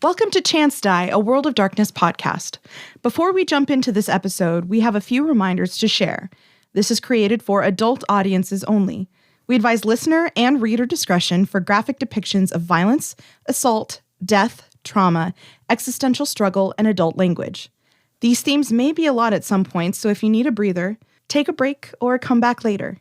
Welcome to Chance Die, a World of Darkness podcast. Before we jump into this episode, we have a few reminders to share. This is created for adult audiences only. We advise listener and reader discretion for graphic depictions of violence, assault, death, trauma, existential struggle, and adult language. These themes may be a lot at some points, so if you need a breather, take a break or come back later.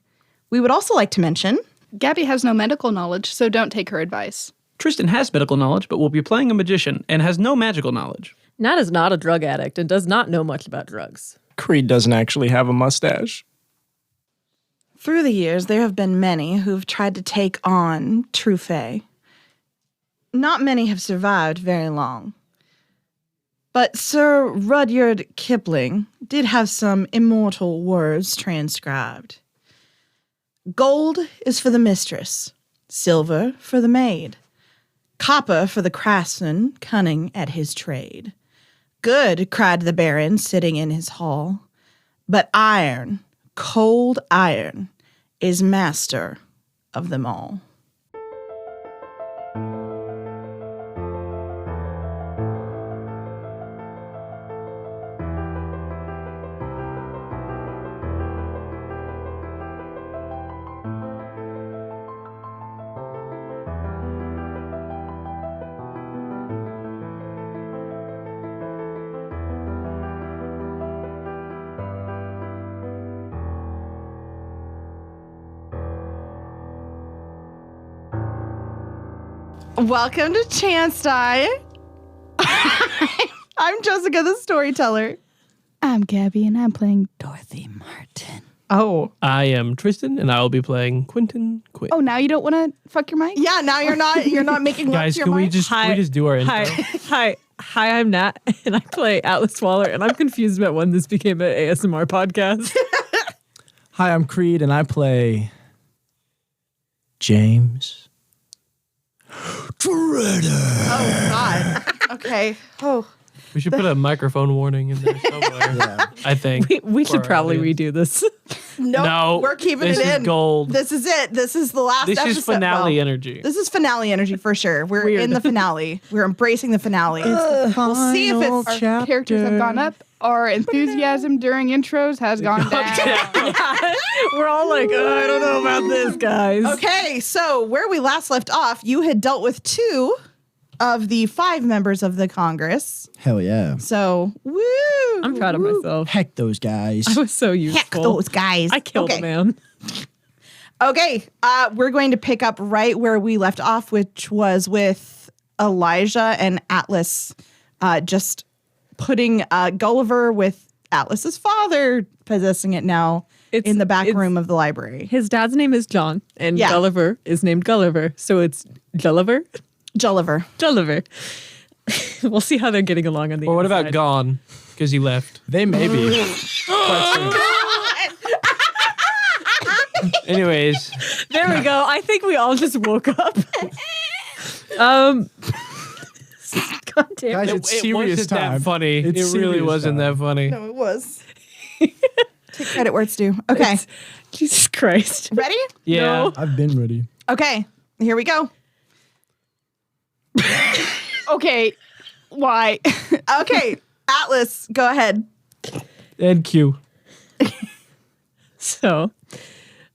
We would also like to mention... Gabby has no medical knowledge, so don't take her advice. Tristan has medical knowledge, but will be playing a magician and has no magical knowledge. Nat is not a drug addict and does not know much about drugs. Creed doesn't actually have a mustache. Through the years, there have been many who've tried to take on true fae. Not many have survived very long. But Sir Rudyard Kipling did have some immortal words transcribed. Gold is for the mistress, silver for the maid, copper for the craftsman cunning at his trade. Good, cried the baron sitting in his hall, but iron, cold iron, is master of them all. Welcome to Chance Die. I'm Jessica, the storyteller. I'm Gabby, and I'm playing Dorothy Martin. Oh. I am Tristan, and I will be playing Quinten. Oh, now you don't want to fuck your mic? Yeah, now you're not making love Guys, to your can we mic? just do our intro? Hi, I'm Nat, and I play Atlas Waller, and I'm confused about when this became an ASMR podcast. Hi, I'm Creed, and I play James. Oh, God. Okay. Oh. We should put a microphone warning in there somewhere. I think. We should for our probably audience. redo this. Nope, No, we're keeping this it in. is gold. This is it. This is the last This episode. is finale Well, energy. This is finale energy for sure. We're Weird. in the finale. We're embracing the finale. We'll see if it's... Our characters have gone up. Our enthusiasm during intros has gone down. We're all like, I don't know about this, guys. Okay, so where we last left off, you had dealt with 2 of the 5 members of the Congress. Hell yeah. So, woo! I'm proud of myself. Heck those guys. I was so useful. Heck those guys. I killed a man. Okay, we're going to pick up right where we left off, which was with Elijah and Atlas just putting Gulliver with Atlas's father, possessing it now in the back room of the library. His dad's name is John, and Yeah. Gulliver is named Gulliver, so it's Gulliver? Gulliver. Gulliver. We'll see how they're getting along on the Or what inside. about gone? Because he left. They may be. Anyways, There we go. I think we all just woke up. God damn Guys, it. it's serious wasn't time. that funny. It's it really serious wasn't time. that funny. No, it was. Take credit where it's due. Okay, Jesus Christ. ready? Yeah. No. I've been ready. Okay, here we go. Okay, why? Okay, Atlas, go ahead. And Q. So,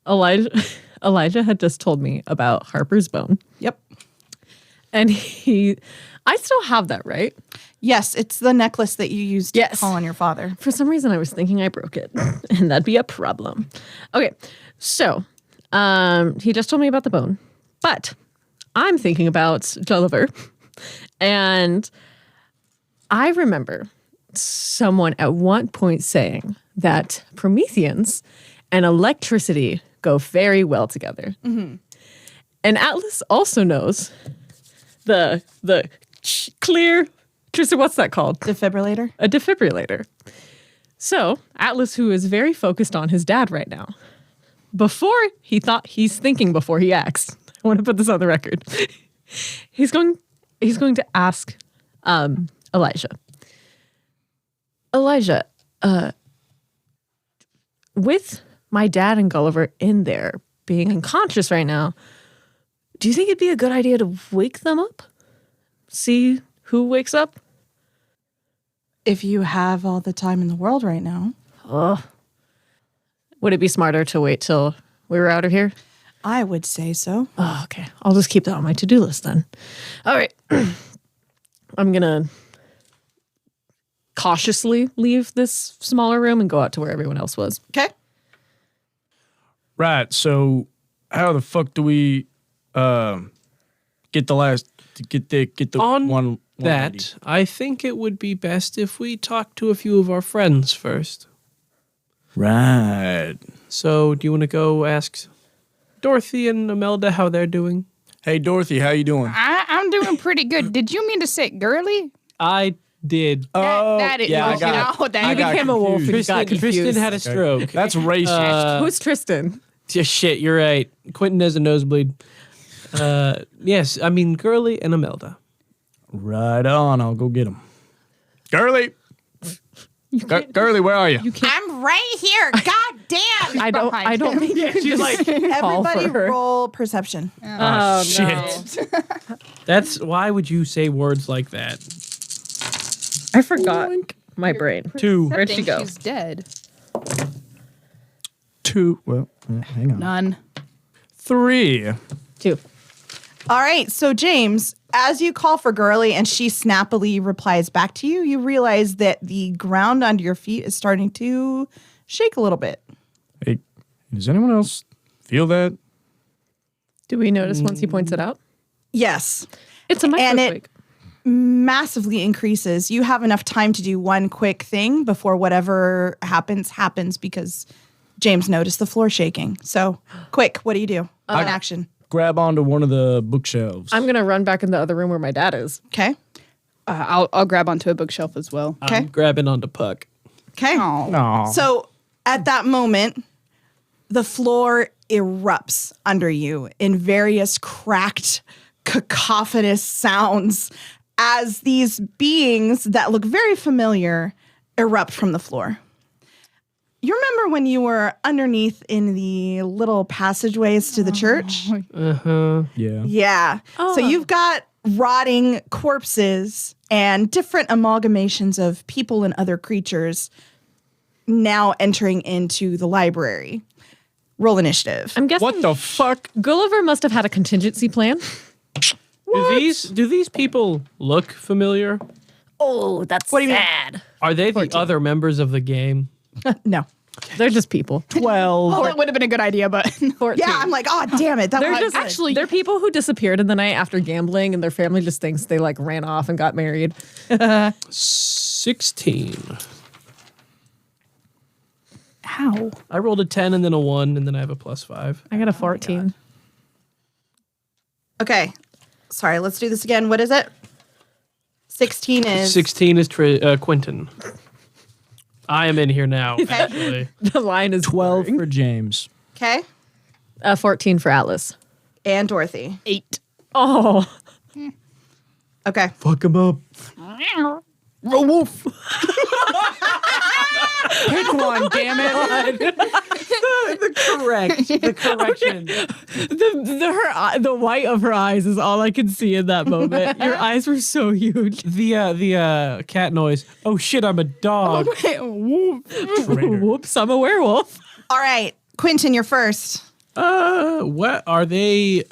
Elijah had just told me about Harper's bone. Yep. And I still have that, right? Yes, it's the necklace that you used to Yes. call on your father. For some reason, I was thinking I broke it, and that'd be a problem. Okay, so he just told me about the bone, but I'm thinking about Gulliver, and I remember someone at one point saying that Prometheans and electricity go very well together. Mm-hmm. And Atlas also knows the clear, Tristan, what's that called? Defibrillator? A defibrillator. So Atlas, who is very focused on his dad right now, he's thinking before he acts. I want to put this on the record. He's going to ask Elijah. Elijah, with my dad and Gulliver in there being unconscious right now, do you think it'd be a good idea to wake them up? See Who wakes up? If you have all the time in the world right now, Would it be smarter to wait till we were out of here? I would say so. Oh, okay. I'll just keep that on my to-do list then. All right. I'm going to cautiously leave this smaller room and go out to where everyone else was. Okay. Right. So, how the fuck do we get the On one that, lady? I think it would be best if we talk to a few of our friends first. Right. So, do you want to go ask Dorothy and Imelda how they're doing? Hey, Dorothy, how you doing? I'm doing pretty good. Did you mean to say girly? I did. That is, yeah, I you got- know, that I you got became a wolf and confused. got Tristan confused. had a stroke. That's racist. Who's Tristan? Yeah, shit, you're right. Quinten has a nosebleed. Yes, I mean Girly and Imelda. Right on. I'll go get him. Girly. Girly, where are you? I'm right here. God damn. I don't think you can She's like, call Everybody for her. roll perception. Oh, shit. no. that's why would you say words like that? I forgot my brain. 2. Where'd she think go? she's dead. 2. Well, hang on. None. 3. 2. All right. So, James, as you call for Girly and she snappily replies back to you, you realize that the ground under your feet is starting to shake a little bit. Hey, does anyone else feel that? Do we notice once he points it out? Yes. It's a And it- microquake. Massively increases. You have enough time to do one quick thing before whatever happens because James noticed the floor shaking. So, quick, what do you do? In action. Grab onto one of the bookshelves. I'm gonna run back in the other room where my dad is. Okay. I'll grab onto a bookshelf as well. Okay. I'm grabbing onto Puck. Okay. Oh. Aw. So at that moment, the floor erupts under you in various cracked, cacophonous sounds as these beings that look very familiar erupt from the floor. You remember when you were underneath in the little passageways to the church? Yeah. Yeah. So you've got rotting corpses and different amalgamations of people and other creatures now entering into the library. Roll initiative. I'm guessing What the fuck? Gulliver must have had a contingency plan. Do these people look familiar? Oh, that's What do you mean? sad. Are they the other members of the game? No. They're just people. 12. Oh, that would have been a good idea, but 14. Yeah, I'm like, oh, damn it. That They're was just actually- they're people who disappeared in the night after gambling, and their family just thinks they like ran off and got married. 16. how? I rolled a 10 and then a 1, and then I have a +5. I got a 14. Okay. Sorry, let's do this again. What is it? 16 is 16 is Quinten. I am in here now, actually. The line is 12 boring. for James. okay. 14 for Atlas. And Dorothy. 8. Oh, Okay. Fuck him up. Wolf. Pick one, damn it. The correction. the white of her eyes is all I can see in that moment. Your eyes were so huge. The cat noise. Oh shit, I'm a dog. Whoops, I'm a werewolf. All right. Quinten, you're first. What are they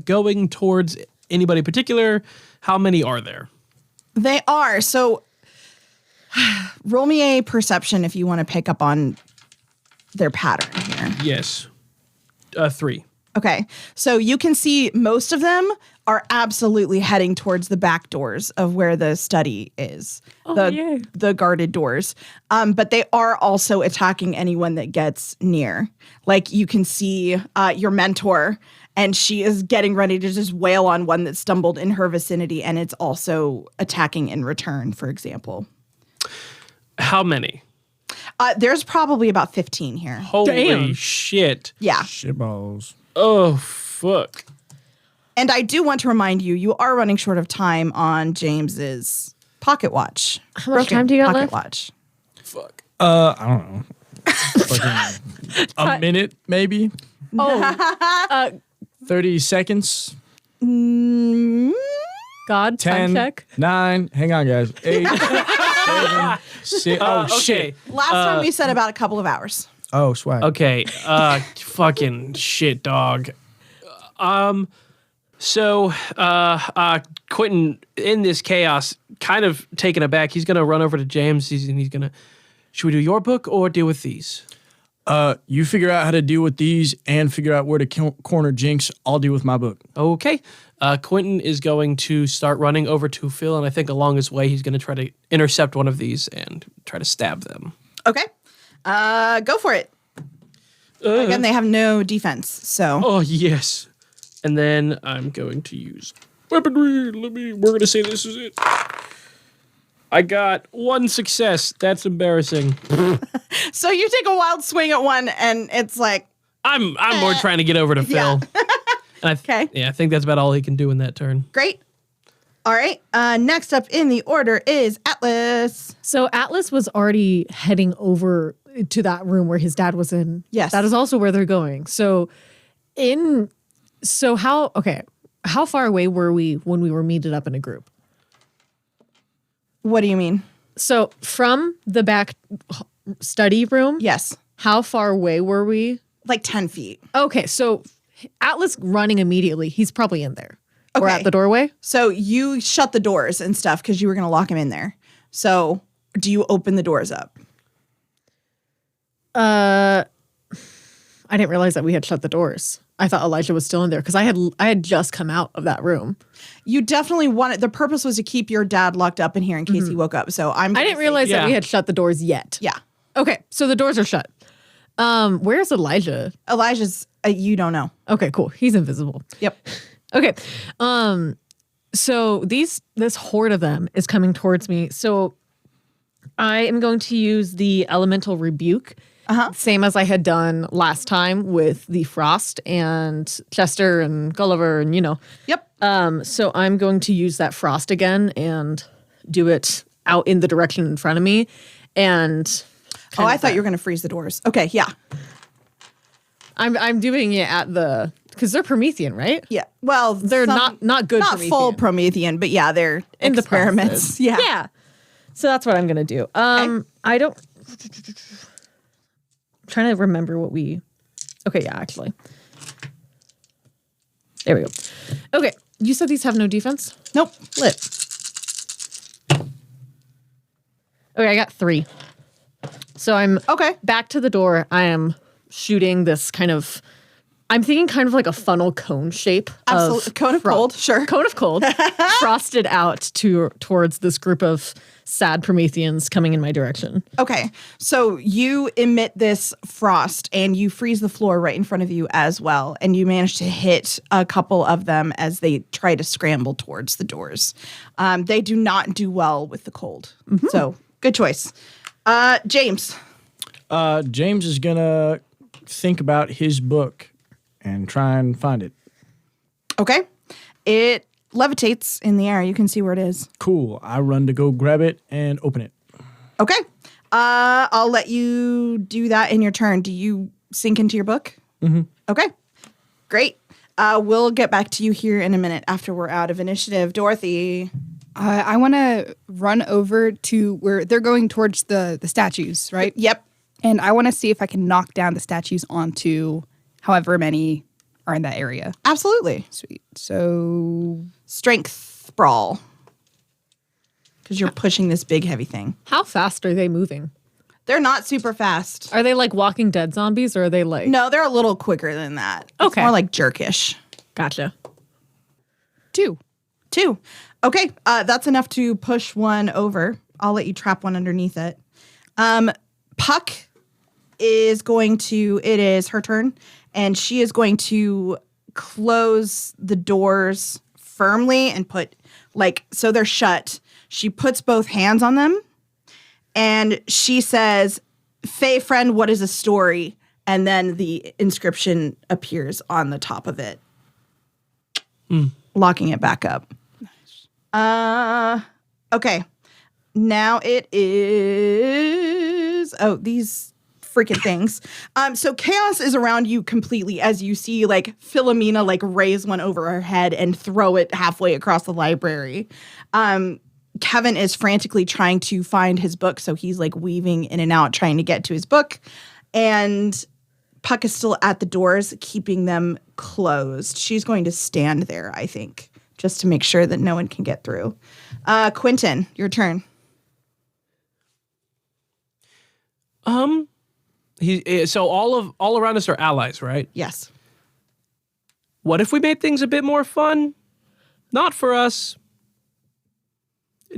going towards anybody particular? How many are there? They are. So roll me a perception if you want to pick up on their pattern here. Yes. 3. Okay. So you can see most of them are absolutely heading towards the back doors of where the study is. yay. The guarded doors. But they are also attacking anyone that gets near. Like you can see your mentor, and she is getting ready to just wail on one that stumbled in her vicinity, and it's also attacking in return, for example. How many? There's probably about 15 here. Holy Damn. shit. Yeah. Shitballs. Oh, fuck. And I do want to remind you, you are running short of time on James's pocket watch. How much time do you got pocket left? watch? Fuck. I don't know. Fucking a minute, maybe? Oh, 30 seconds? Mm, God, time 10, check. 9. Hang on, guys. 8, 7, 6. Oh, shit. Last time we said about a couple of hours. Oh, swag. Okay. Fucking shit, dog. So, Quinten, in this chaos, kind of taken aback, he's gonna run over to James. He's gonna. Should we do your book or deal with these? You figure out how to deal with these and figure out where to corner Jinx. I'll deal with my book. Okay. Quinten is going to start running over to Phil, and I think along his way, he's going to try to intercept one of these and try to stab them. Okay. Go for it. Again, they have no defense, so. Oh, yes. And then I'm going to use weaponry. We're going to say this is it. I got 1 success. That's embarrassing. So you take a wild swing at one, and it's like. I'm more trying to get over to Phil. And Okay. Yeah, I think that's about all he can do in that turn. Great. All right. Next up in the order is Atlas. So Atlas was already heading over to that room where his dad was in. Yes. That is also where they're going. How far away were we when we were meeted up in a group? What do you mean? So from the back study room, Yes. how far away were we? Like 10 feet. Okay, so Atlas running immediately. He's probably in there. Or Okay. at the doorway. So you shut the doors and stuff because you were going to lock him in there. So do you open the doors up? I didn't realize that we had shut the doors. I thought Elijah was still in there because I had just come out of that room. You definitely wanted, the purpose was to keep your dad locked up in here in case he woke up. So I didn't realize that Yeah. we had shut the doors yet. Yeah. Okay, so the doors are shut. Where's Elijah? Elijah's, you don't know. Okay, cool. He's invisible. Yep. Okay. So this horde of them is coming towards me. So I am going to use the elemental rebuke. Same as I had done last time with the Frost and Chester and Gulliver and Yep. So I'm going to use that Frost again and do it out in the direction in front of me. And Oh, I thought you were going to freeze the doors. Okay. Yeah. I'm doing it at the because they're Promethean, right? Yeah. Well, They're not good Not full Promethean, but yeah, they're in the experiments. process. Yeah. Yeah. So that's what I'm gonna do. I don't. I'm trying to remember what we. Okay, yeah, actually. There we go. Okay, you said these have no defense? Nope. Lit. Okay, I got 3. So I'm Okay. back to the door. I am shooting this kind of. I'm thinking kind of like a funnel cone shape. Absolutely. Cone of cold. Sure. Cone of cold, frosted out towards this group of sad Prometheans coming in my direction. Okay. So you emit this frost and you freeze the floor right in front of you as well. And you manage to hit a couple of them as they try to scramble towards the doors. They do not do well with the cold. So good choice. James. James is gonna think about his book and try and find it. Okay. It levitates in the air. You can see where it is. Cool. I run to go grab it and open it. Okay. I'll let you do that in your turn. Do you sink into your book? Mm-hmm. Okay. Great. We'll get back to you here in a minute after we're out of initiative. Dorothy. I want to run over to where they're going towards the statues, right? Yep. And I want to see if I can knock down the statues onto however many are in that area. Absolutely. Sweet. So Strength brawl. Because you're pushing this big, heavy thing. How fast are they moving? They're not super fast. Are they like Walking Dead zombies or are they like. No, they're a little quicker than that. It's Okay. more like jerkish. Gotcha. 2. 2. Okay, that's enough to push one over. I'll let you trap one underneath it. Puck is going to, it is her turn, and she is going to close the doors firmly and put, so they're shut. She puts both hands on them, and she says, "Fae friend, what is a story?" And then the inscription appears on the top of it, locking it back up. Okay. Now it is. Oh, these freaking things. So chaos is around you completely as you see like Philomena like raise one over her head and throw it halfway across the library. Kevin is frantically trying to find his book, so he's like weaving in and out trying to get to his book. And Puck is still at the doors, keeping them closed. She's going to stand there, I think, just to make sure that no one can get through. Quinten, your turn. So all around us are allies, right? Yes. What if we made things a bit more fun? Not for us.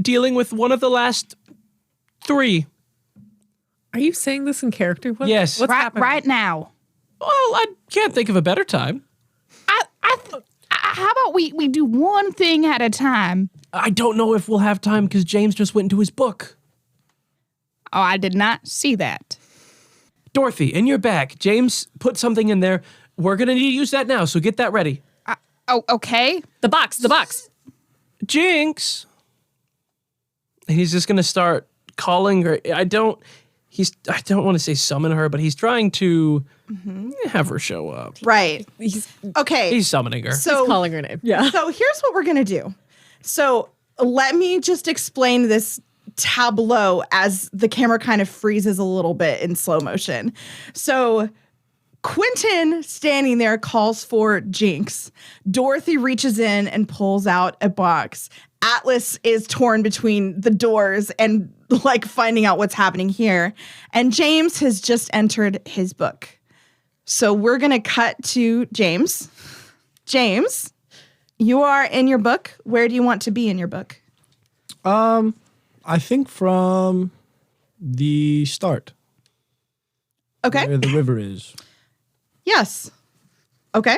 Dealing with one of the last 3. Are you saying this in character? Yes. What's happening? Right now. Well, I can't think of a better time. How about we do one thing at a time? I don't know if we'll have time because James just went into his book. Oh, I did not see that. Dorothy, in your bag, James put something in there. We're going to need to use that now, so get that ready. Oh, okay. The box. Jinx! And he's just going to start calling her. I don't want to say summon her, but he's trying to have her show up. Right. Okay. He's summoning her. So Calling her name. Yeah. So here's what we're going to do. So let me just explain this tableau as the camera kind of freezes a little bit in slow motion. So Quinten standing there calls for Jinx. Dorothy reaches in and pulls out a box. Atlas is torn between the doors and like finding out what's happening here. And James has just entered his book. So we're going to cut to James. James, you are in your book. Where do you want to be in your book? I think from the start. Okay. Where the river is. Yes. Okay.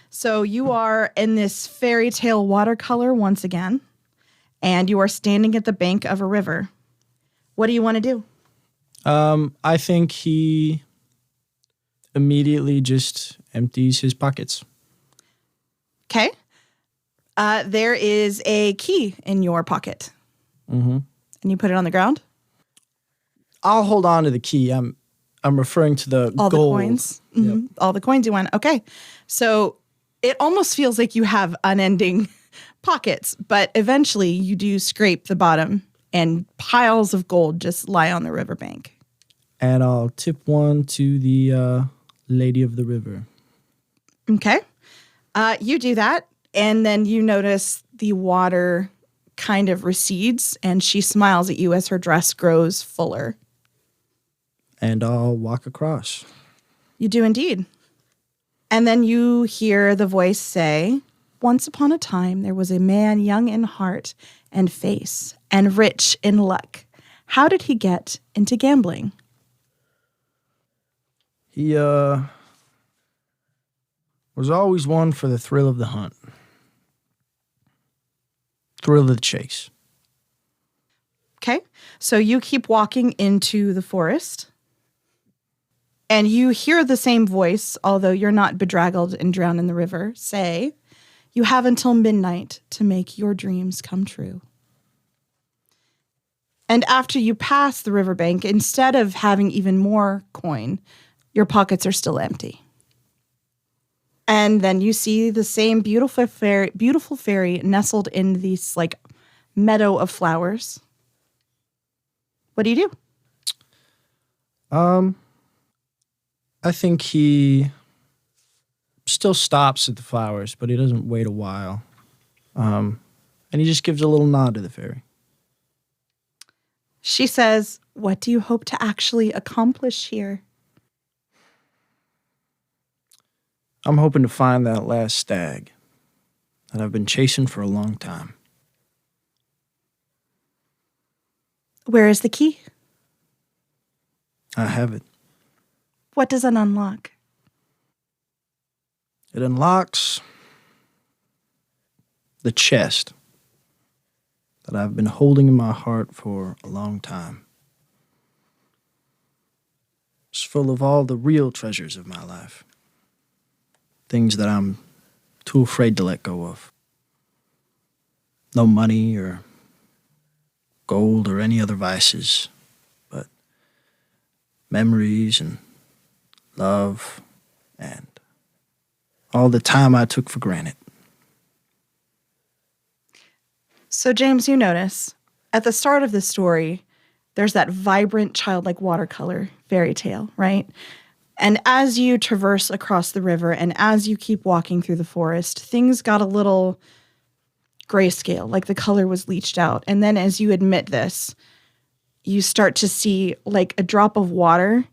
So you are in this fairy tale watercolor once again, and you are standing at the bank of a river. What do you want to do? I think he immediately just empties his pockets. Okay. There is a key in your pocket. Mm-hmm. And you put it on the ground? I'll hold on to the key. I'm referring to the All gold. the coins? Mm-hmm. All the coins you want. Okay. So it almost feels like you have unending pockets, but eventually you do scrape the bottom and piles of gold just lie on the riverbank. And I'll tip one to the lady of the river. Okay. You do that, and then you notice the water kind of recedes, and she smiles at you as her dress grows fuller. And I'll walk across. You do indeed. And then you hear the voice say, "Once upon a time, there was a man young in heart and face and rich in luck. How did he get into gambling?" He was always one for the thrill of the hunt. Thrill of the chase. Okay. So you keep walking into the forest, and you hear the same voice, although you're not bedraggled and drowned in the river, say, "You have until midnight to make your dreams come true." And after you pass the riverbank, instead of having even more coin, your pockets are still empty. And then you see the same beautiful fairy nestled in this like meadow of flowers. What do you do? I think he still stops at the flowers, but he doesn't wait a while. And he just gives a little nod to the fairy. She says, "What do you hope to actually accomplish here?" I'm hoping to find that last stag that I've been chasing for a long time. Where is the key? I have it. What does it unlock? It unlocks the chest that I've been holding in my heart for a long time. It's full of all the real treasures of my life. Things that I'm too afraid to let go of. No money or gold or any other vices, but memories and love, and all the time I took for granted. So, James, you notice at the start of the story, there's that vibrant childlike watercolor fairy tale, right? And as you traverse across the river and as you keep walking through the forest, things got a little grayscale, like the color was leached out. And then as you admit this, you start to see like a drop of water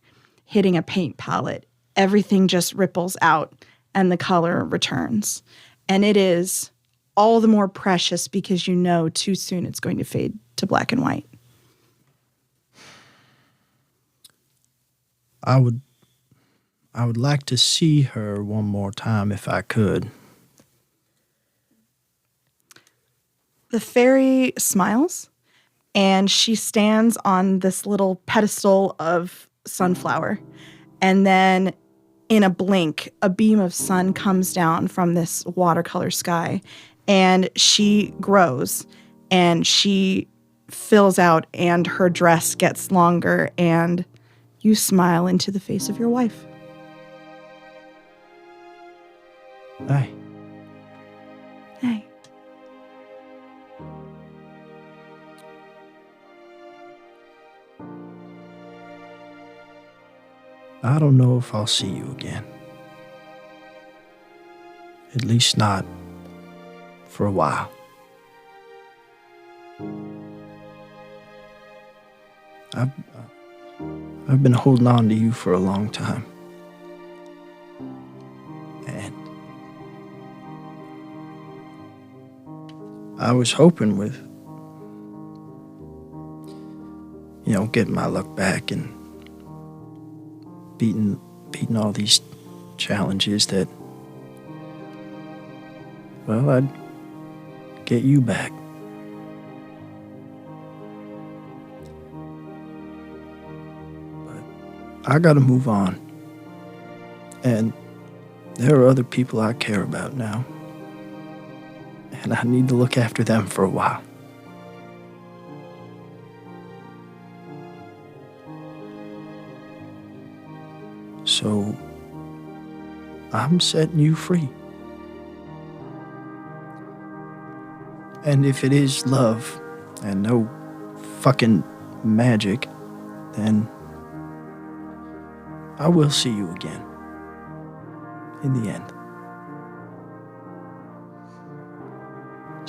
hitting a paint palette. Everything just ripples out and the color returns. And it is all the more precious because you know too soon it's going to fade to black and white. I would like to see her one more time if I could. The fairy smiles, and she stands on this little pedestal of sunflower. And then in a blink, a beam of sun comes down from this watercolor sky, and she grows, and she fills out, and her dress gets longer, and you smile into the face of your wife. Hey, Hey. I don't know if I'll see you again. At least not for a while. I've been holding on to you for a long time. And I was hoping with, getting my luck back and beating all these challenges that, well, I'd get you back. But I gotta move on. And there are other people I care about now. And I need to look after them for a while. So, I'm setting you free. And if it is love and no fucking magic, then I will see you again. In the end.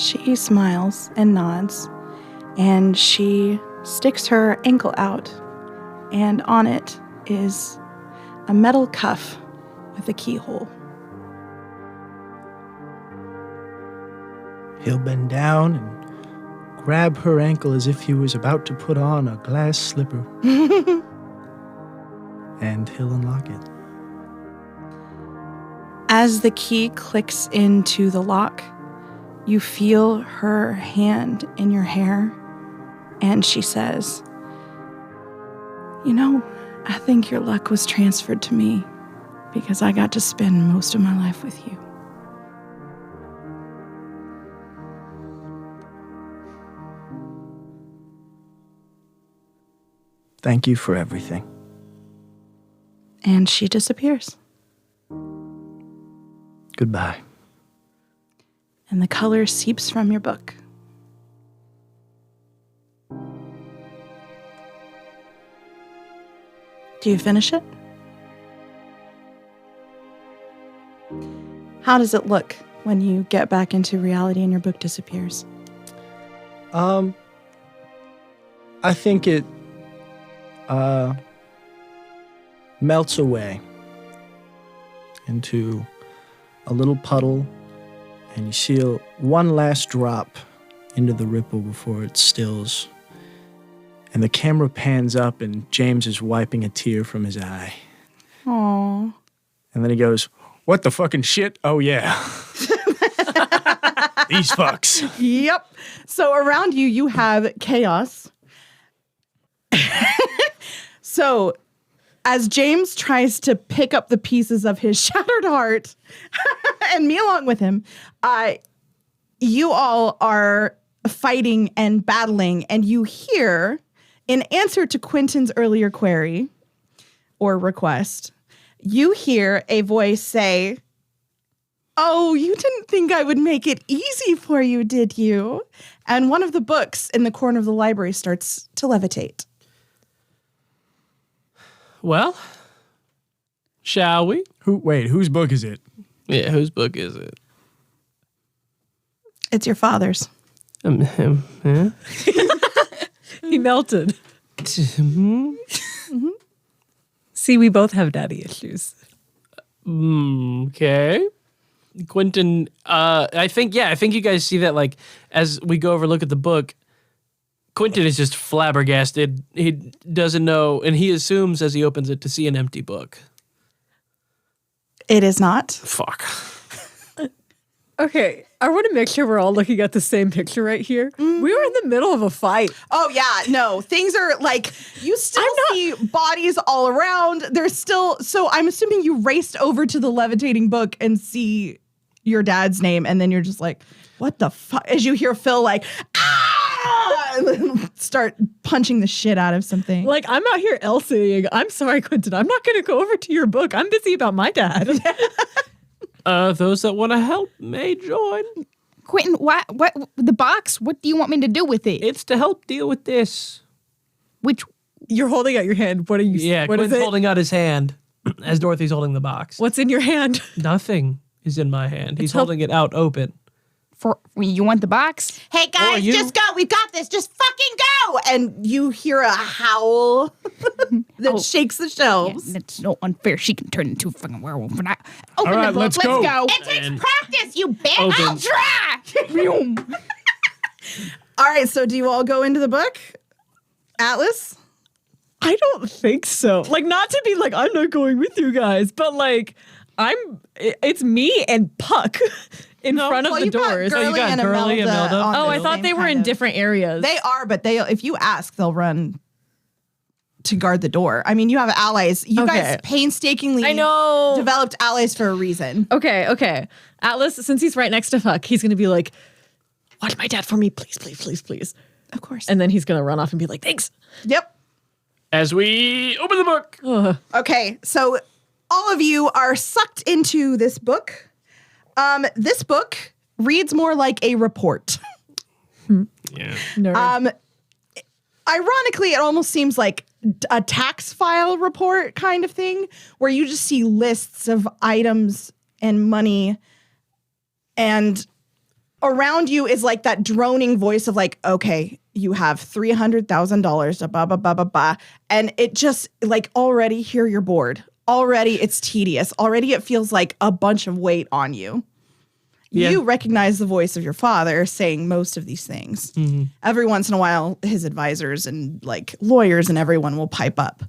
She smiles and nods, and she sticks her ankle out, and on it is a metal cuff with a keyhole. He'll bend down and grab her ankle as if he was about to put on a glass slipper. And he'll unlock it. As the key clicks into the lock, you feel her hand in your hair, and she says, I think your luck was transferred to me because I got to spend most of my life with you. Thank you for everything. And she disappears. Goodbye. And the color seeps from your book. Do you finish it? How does it look when you get back into reality and your book disappears? I think it melts away into a little puddle, and you see one last drop into the ripple before it stills. And the camera pans up, and James is wiping a tear from his eye. Aww. And then he goes, "What the fucking shit? Oh, yeah." These fucks. Yep. So around you, you have chaos. So as James tries to pick up the pieces of his shattered heart, and me along with him, you all are fighting and battling, and you hear, in answer to Quinten's earlier query or request, you hear a voice say, "Oh, you didn't think I would make it easy for you, did you?" And one of the books in the corner of the library starts to levitate. Well, shall we? Whose book is it? Yeah, whose book is it? It's your father's. Yeah? He melted. See, we both have daddy issues. Okay. Quinten, I think you guys see that, like, as we go over look at the book, Quinten is just flabbergasted. He doesn't know, and he assumes as he opens it to see an empty book. It is not. Fuck. Okay, I want to make sure we're all looking at the same picture right here. We were in the middle of a fight. Oh, yeah. No, things are like, you still see bodies all around. There's still, so I'm assuming you raced over to the levitating book and see your dad's name. And then you're just like, what the fuck? As you hear Phil like, ah! And then start punching the shit out of something. Like, I'm out here Elsieing. I'm sorry, Quinten. I'm not going to go over to your book. I'm busy about my dad. Those that want to help may join. Quinten, what the box? What do you want me to do with it? It's to help deal with this. Which You're holding out your hand. What are you? Yeah, what is Quinten's it? holding out his hand as Dorothy's holding the box. What's in your hand? Nothing is in my hand. He's It's help- holding it out open. for you want the box? Hey, guys, you- just go. We've got this. Just fucking go. And you hear a howl that shakes the Yeah, shelves. it's no unfair. She can turn into a fucking werewolf. Open All right, the book. let's go. It takes And practice, you bitch. open. I'll try. All right, so do you all go into the book? Atlas? I don't think so. Like, not to be like, I'm not going with you guys, but like, it's me and Puck in front of Well, the you've got doors. Gurley you got and Gurley, Imelda. Imelda. on Oh, the I thought same they were kind in of- different areas. They are, but if you ask, they'll run to guard the door. I mean, you have allies. You Okay. guys painstakingly I know. developed allies for a reason. Okay. Atlas, since he's right next to Puck, he's going to be like, watch my dad for me, please, please, please, please. Of course. And then he's going to run off and be like, thanks. Yep. As we open the book. Okay, so all of you are sucked into this book. This book reads more like a report. Yeah. Nerd. Ironically, it almost seems like a tax file report kind of thing, where you just see lists of items and money, and around you is like that droning voice of like, okay, you have $300,000, blah, blah, blah, blah, blah. And it just like already here you're bored. Already it's tedious. Already it feels like a bunch of weight on you. Yeah. You recognize the voice of your father saying most of these things. Every once in a while, his advisors and like lawyers and everyone will pipe up.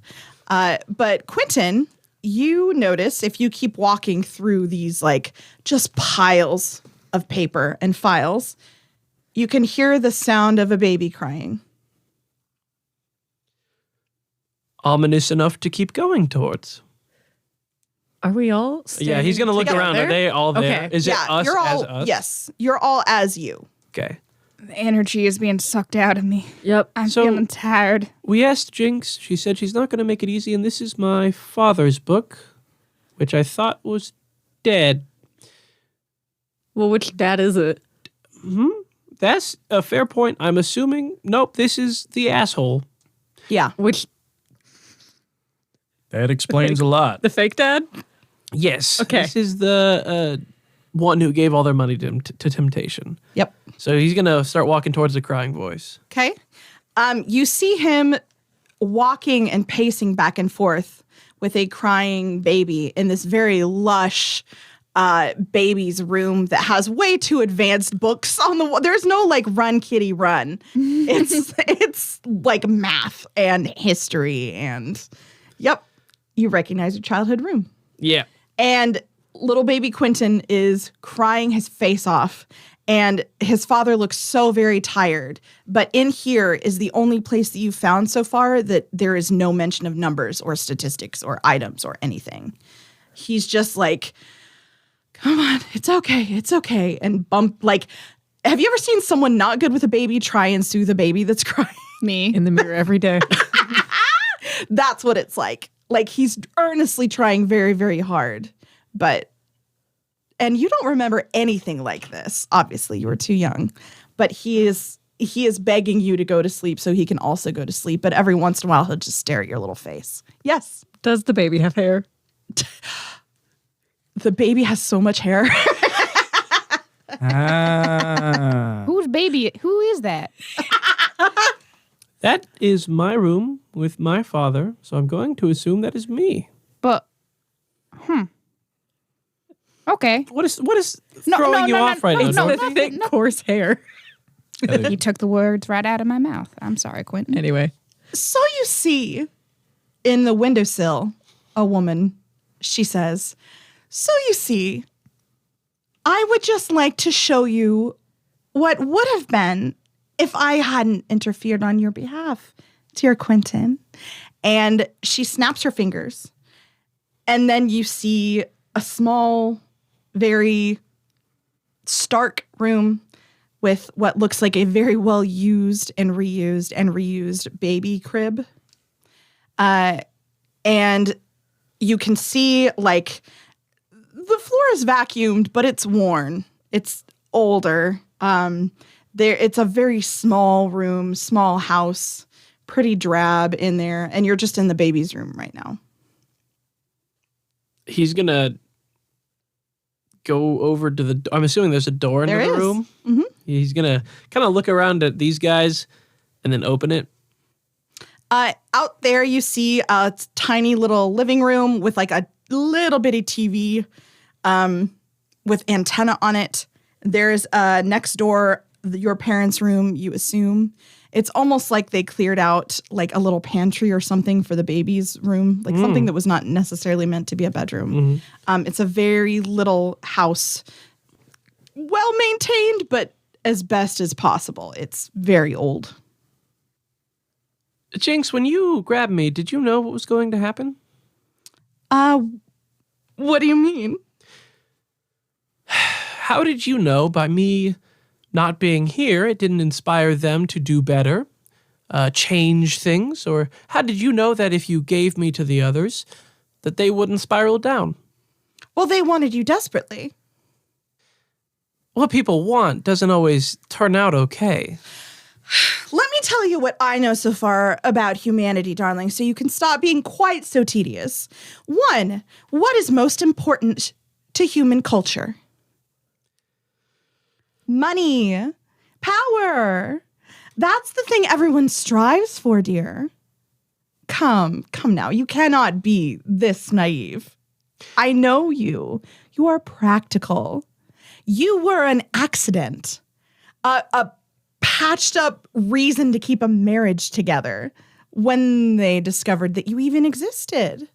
But Quinten, you notice if you keep walking through these like just piles of paper and files, you can hear the sound of a baby crying. Ominous enough to keep going towards. Are we all Yeah, he's going to look around. Are they all there? Okay. Is it us you're all, as us? Yes, you're all as you. Okay. The energy is being sucked out of me. Yep. I'm So- feeling tired. We asked Jinx. She said she's not going to make it easy, and this is my father's book, which I thought was dead. Well, which dad is it? That's a fair point. I'm assuming. Nope, this is the asshole. Yeah. Which, That explains a lot. the fake dad? Yes. Okay. This is the one who gave all their money to Temptation. Yep. So he's going to start walking towards the crying voice. Okay. You see him walking and pacing back and forth with a crying baby in this very lush baby's room that has way too advanced books on the wall. There's no like run kitty run. It's like math and history and yep, you recognize your childhood room. Yeah. And little baby Quinten is crying his face off. And his father looks so very tired. But in here is the only place that you've found so far that there is no mention of numbers or statistics or items or anything. He's just like, come on, it's okay, it's okay. And bump, like, have you ever seen someone not good with a baby try and soothe a baby that's crying? Me. In the mirror every day. That's what it's like. Like he's earnestly trying very, very hard. And you don't remember anything like this. Obviously, you were too young. But he is begging you to go to sleep so he can also go to sleep. But every once in a while, he'll just stare at your little face. Yes. Does the baby have hair? The baby has so much hair. Whose baby? Who is that? That is my room with my father, so I'm going to assume that is me. But, okay. What is throwing you off right now? The Dorothy? thick, coarse hair. You took the words right out of my mouth. I'm sorry, Quinten. Anyway. So you see in the windowsill a woman, she says, so you see, I would just like to show you what would have been if I hadn't interfered on your behalf, dear Quinten. And she snaps her fingers. And then you see a small, very stark room with what looks like a very well used and reused baby crib. And you can see like the floor is vacuumed, but it's worn. It's older. It's a very small room, small house, pretty drab in there. And you're just in the baby's room right now. He's going to go over to the... I'm assuming there's a door into the room. Mm-hmm. He's going to kind of look around at these guys and then open it. Out there, you see a tiny little living room with like a little bitty TV with antenna on it. There's next door, your parents' room, you assume. It's almost like they cleared out like a little pantry or something for the baby's room, like something that was not necessarily meant to be a bedroom. It's a very little house, well maintained, but as best as possible. It's very old. Jinx, when you grabbed me, did you know what was going to happen? What do you mean? How did you know by me not being here, it didn't inspire them to do better, change things? Or how did you know that if you gave me to the others, that they wouldn't spiral down? Well, they wanted you desperately. What people want doesn't always turn out okay. Let me tell you what I know so far about humanity, darling, so you can stop being quite so tedious. 1, what is most important to human culture? Money, power. That's the thing everyone strives for, dear. Come now. You cannot be this naive. I know you. You are practical. You were an accident. A patched up reason to keep a marriage together when they discovered that you even existed.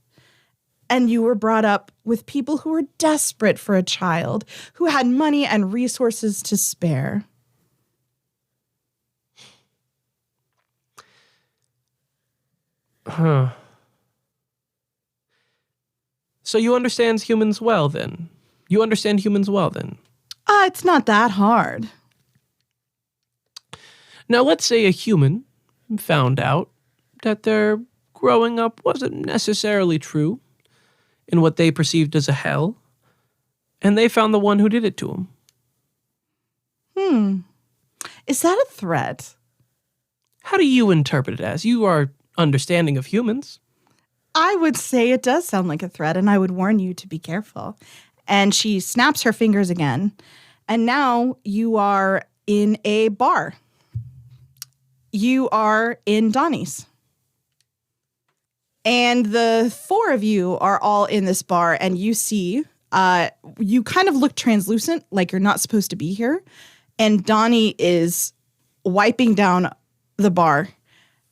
And you were brought up with people who were desperate for a child, who had money and resources to spare. Huh. So you understand humans well, then? You understand humans well, then? It's not that hard. Now, let's say a human found out that their growing up wasn't necessarily true in what they perceived as a hell, and they found the one who did it to them. Is that a threat? How do you interpret it as? You are understanding of humans. I would say it does sound like a threat, and I would warn you to be careful. And she snaps her fingers again, and now you are in a bar. You are in Donnie's. And the 4 of you are all in this bar, and you see, you kind of look translucent, like you're not supposed to be here. And Donnie is wiping down the bar,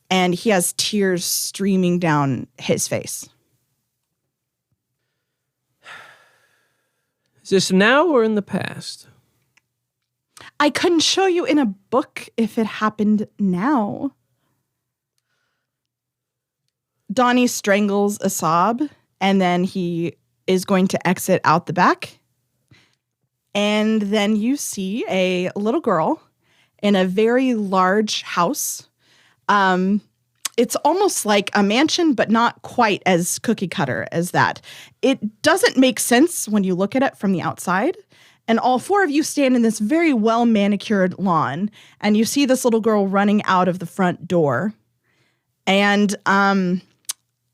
and he has tears streaming down his face. Is this now or in the past? I couldn't show you in a book if it happened now. Donnie strangles a sob, and then he is going to exit out the back. And then you see a little girl in a very large house. it's almost like a mansion, but not quite as cookie cutter as that. It doesn't make sense when you look at it from the outside. And all four of you stand in this very well manicured lawn, and you see this little girl running out of the front door. And a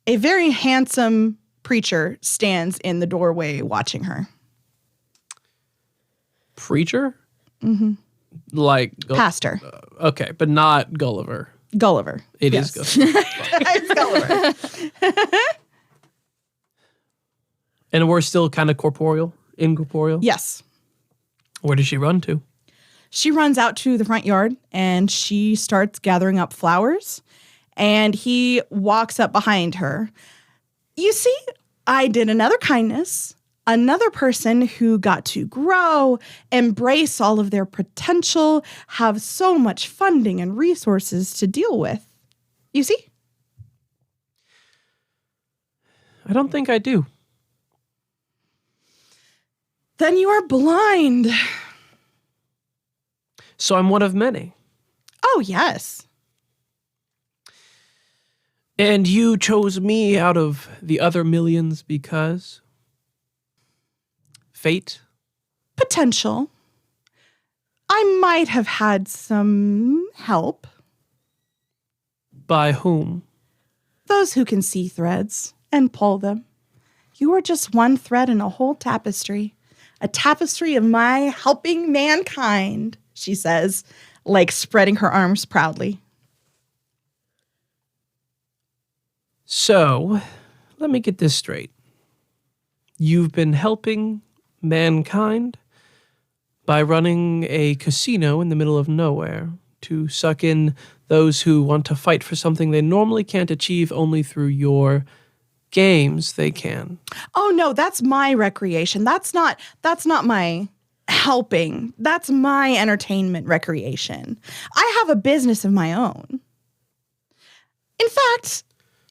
very handsome preacher stands in the doorway watching her. Preacher? Mm-hmm. Like Pastor. Okay, but not Gulliver. Gulliver. It is Gulliver. It's Gulliver. And we're still kind of incorporeal? Yes. Where does she run to? She runs out to the front yard and she starts gathering up flowers, and he walks up behind her. You see, I did another kindness, another person who got to grow, embrace all of their potential, have so much funding and resources to deal with. You see? I don't think I do. Then you are blind. So I'm one of many. Oh, yes. And you chose me out of the other millions because? Fate? Potential. I might have had some help. By whom? Those who can see threads and pull them. You are just one thread in a whole tapestry. A tapestry of my helping mankind, she says, like spreading her arms proudly. So, let me get this straight. You've been helping mankind by running a casino in the middle of nowhere to suck in those who want to fight for something they normally can't achieve only through your games they can. Oh no, that's my recreation. That's not my helping. That's my entertainment recreation. I have a business of my own. In fact,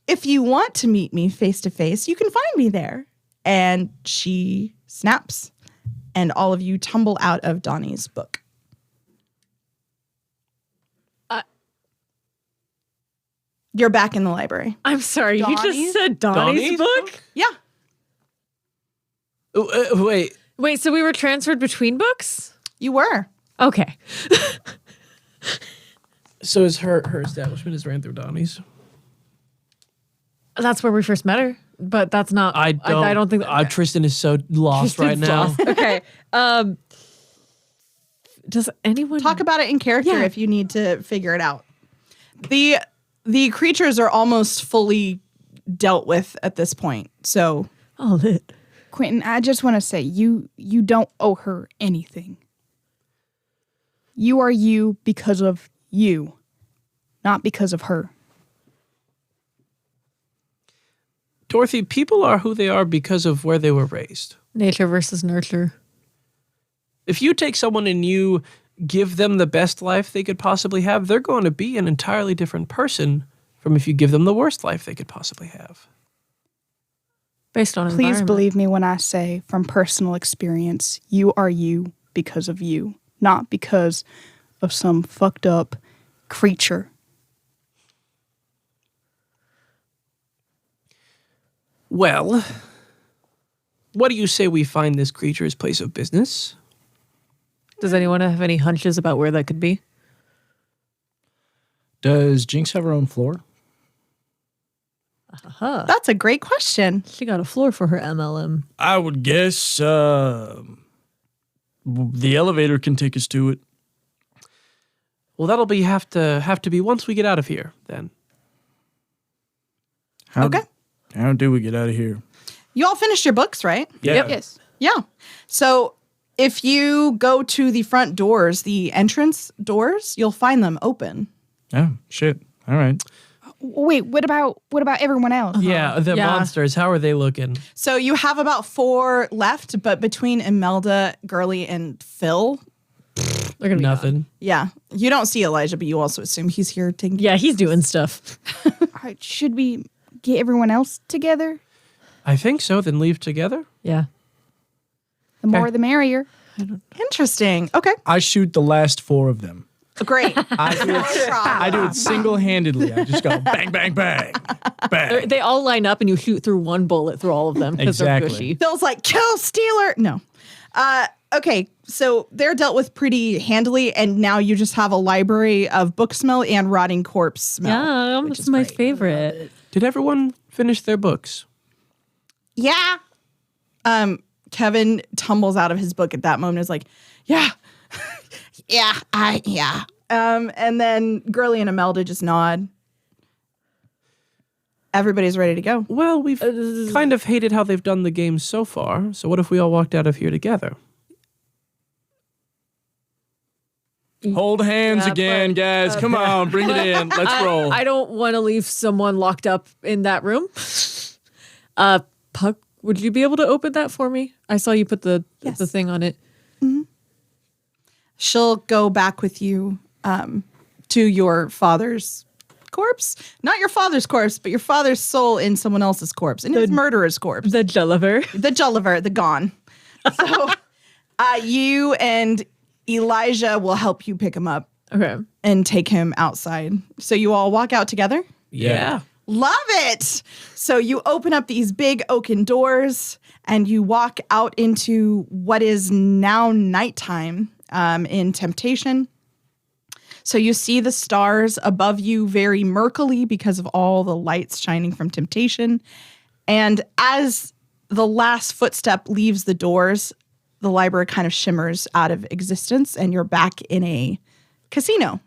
if you want to meet me face to face, you can find me there. And she snaps, and all of you tumble out of Donnie's book. You're back in the library. I'm sorry, you Donnie's? just said Donnie's book? Yeah. Wait. Wait, so we were transferred between books? You were. Okay. So is her establishment is ran through Donnie's? That's where we first met her, but that's not. I don't think. Tristan is so lost right now. Okay. Does anyone Talk about it in character Yeah. if you need to figure it out. The creatures are almost fully dealt with at this point. So Oh, lit. Quinten, I just want to say you don't owe her anything. You are you because of you, not because of her. Dorothy, people are who they are because of where they were raised. Nature versus nurture. If you take someone and you give them the best life they could possibly have, they're going to be an entirely different person from if you give them the worst life they could possibly have. Based on Please environment. believe me when I say, from personal experience, you are you because of you, not because of some fucked up creature. Well, what do you say we find this creature's place of business? Does anyone have any hunches about where that could be? Does Jinx have her own floor? that's a great question. She got a floor for her MLM. I would guess the elevator can take us to it. Well, that'll be have to be once we get out of here, then. Okay. How do we get out of here? You all finished your books, right? Yeah. Yes. Yeah. So if you go to the front doors, the entrance doors, you'll find them open. Oh, shit. All right. Wait, what about everyone else? Yeah, the Yeah. monsters, how are they looking? So you have about 4 left, but between Imelda, Gurley, and Phil, They're gonna be Nothing. yeah, you don't see Elijah, but you also assume he's here taking. Yeah, he's doing stuff. All right, should we get everyone else together? I think so, then leave together. Yeah. The more the merrier. Interesting. Okay. I shoot the last 4 of them. Great. I do it single-handedly. I just go bang, bang, bang, bang. They all line up and you shoot through one bullet through all of them because Exactly. they're gushy. Phil's like, kill Steeler. No. Okay, so they're dealt with pretty handily, and now you just have a library of book smell and rotting corpse smell. Yeah, which it's is my great. favorite. Did everyone finish their books? Yeah. Kevin tumbles out of his book at that moment and is like, yeah. yeah. And then Gurley and Imelda just nod. Everybody's ready to go. Well, we've kind of hated how they've done the game so far. So what if we all walked out of here together? Hold hands Yeah, again, but- guys. Come on, bring it in. Let's roll. I don't want to leave someone locked up in that room. Puck, would you be able to open that for me? I saw you put the thing on it. She'll go back with you to your father's corpse. Not your father's corpse, but your father's soul in someone else's corpse, in his murderer's corpse. The Gulliver. The Gulliver, the gone. So you and Elijah will help you pick him up Okay. and take him outside. So you all walk out together? Yeah. Love it. So you open up these big oaken doors and you walk out into what is now nighttime in Temptation. So you see the stars above you very murkily because of all the lights shining from Temptation. And as the last footstep leaves the doors, the library kind of shimmers out of existence and you're back in a casino.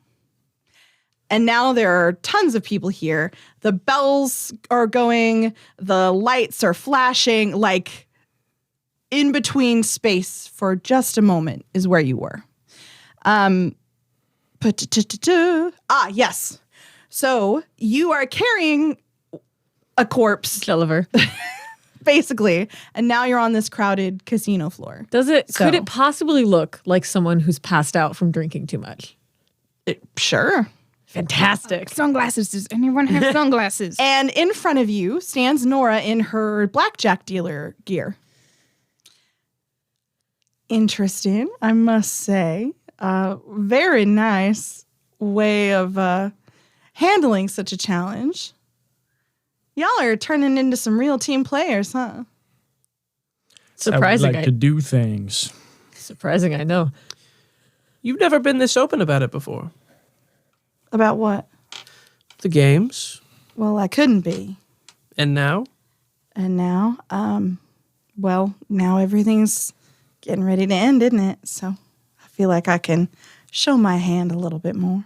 And now there are tons of people here. The bells are going, the lights are flashing, like in between space for just a moment is where you were. Yes. So you are carrying a corpse, Gulliver. basically, and now you're on this crowded casino floor. Could So- it possibly look like someone who's passed out from drinking too much? Sure. Fantastic. Sunglasses. Does anyone have sunglasses? And in front of you stands Nora in her blackjack dealer gear. Interesting, I must say. Very nice way of handling such a challenge. Y'all are turning into some real team players, huh? Surprising. I would like to do things. Surprising, I know. You've never been this open about it before. About what? The games. Well, I couldn't be. And now? And now, well, now everything's getting ready to end, isn't it? So I feel like I can show my hand a little bit more.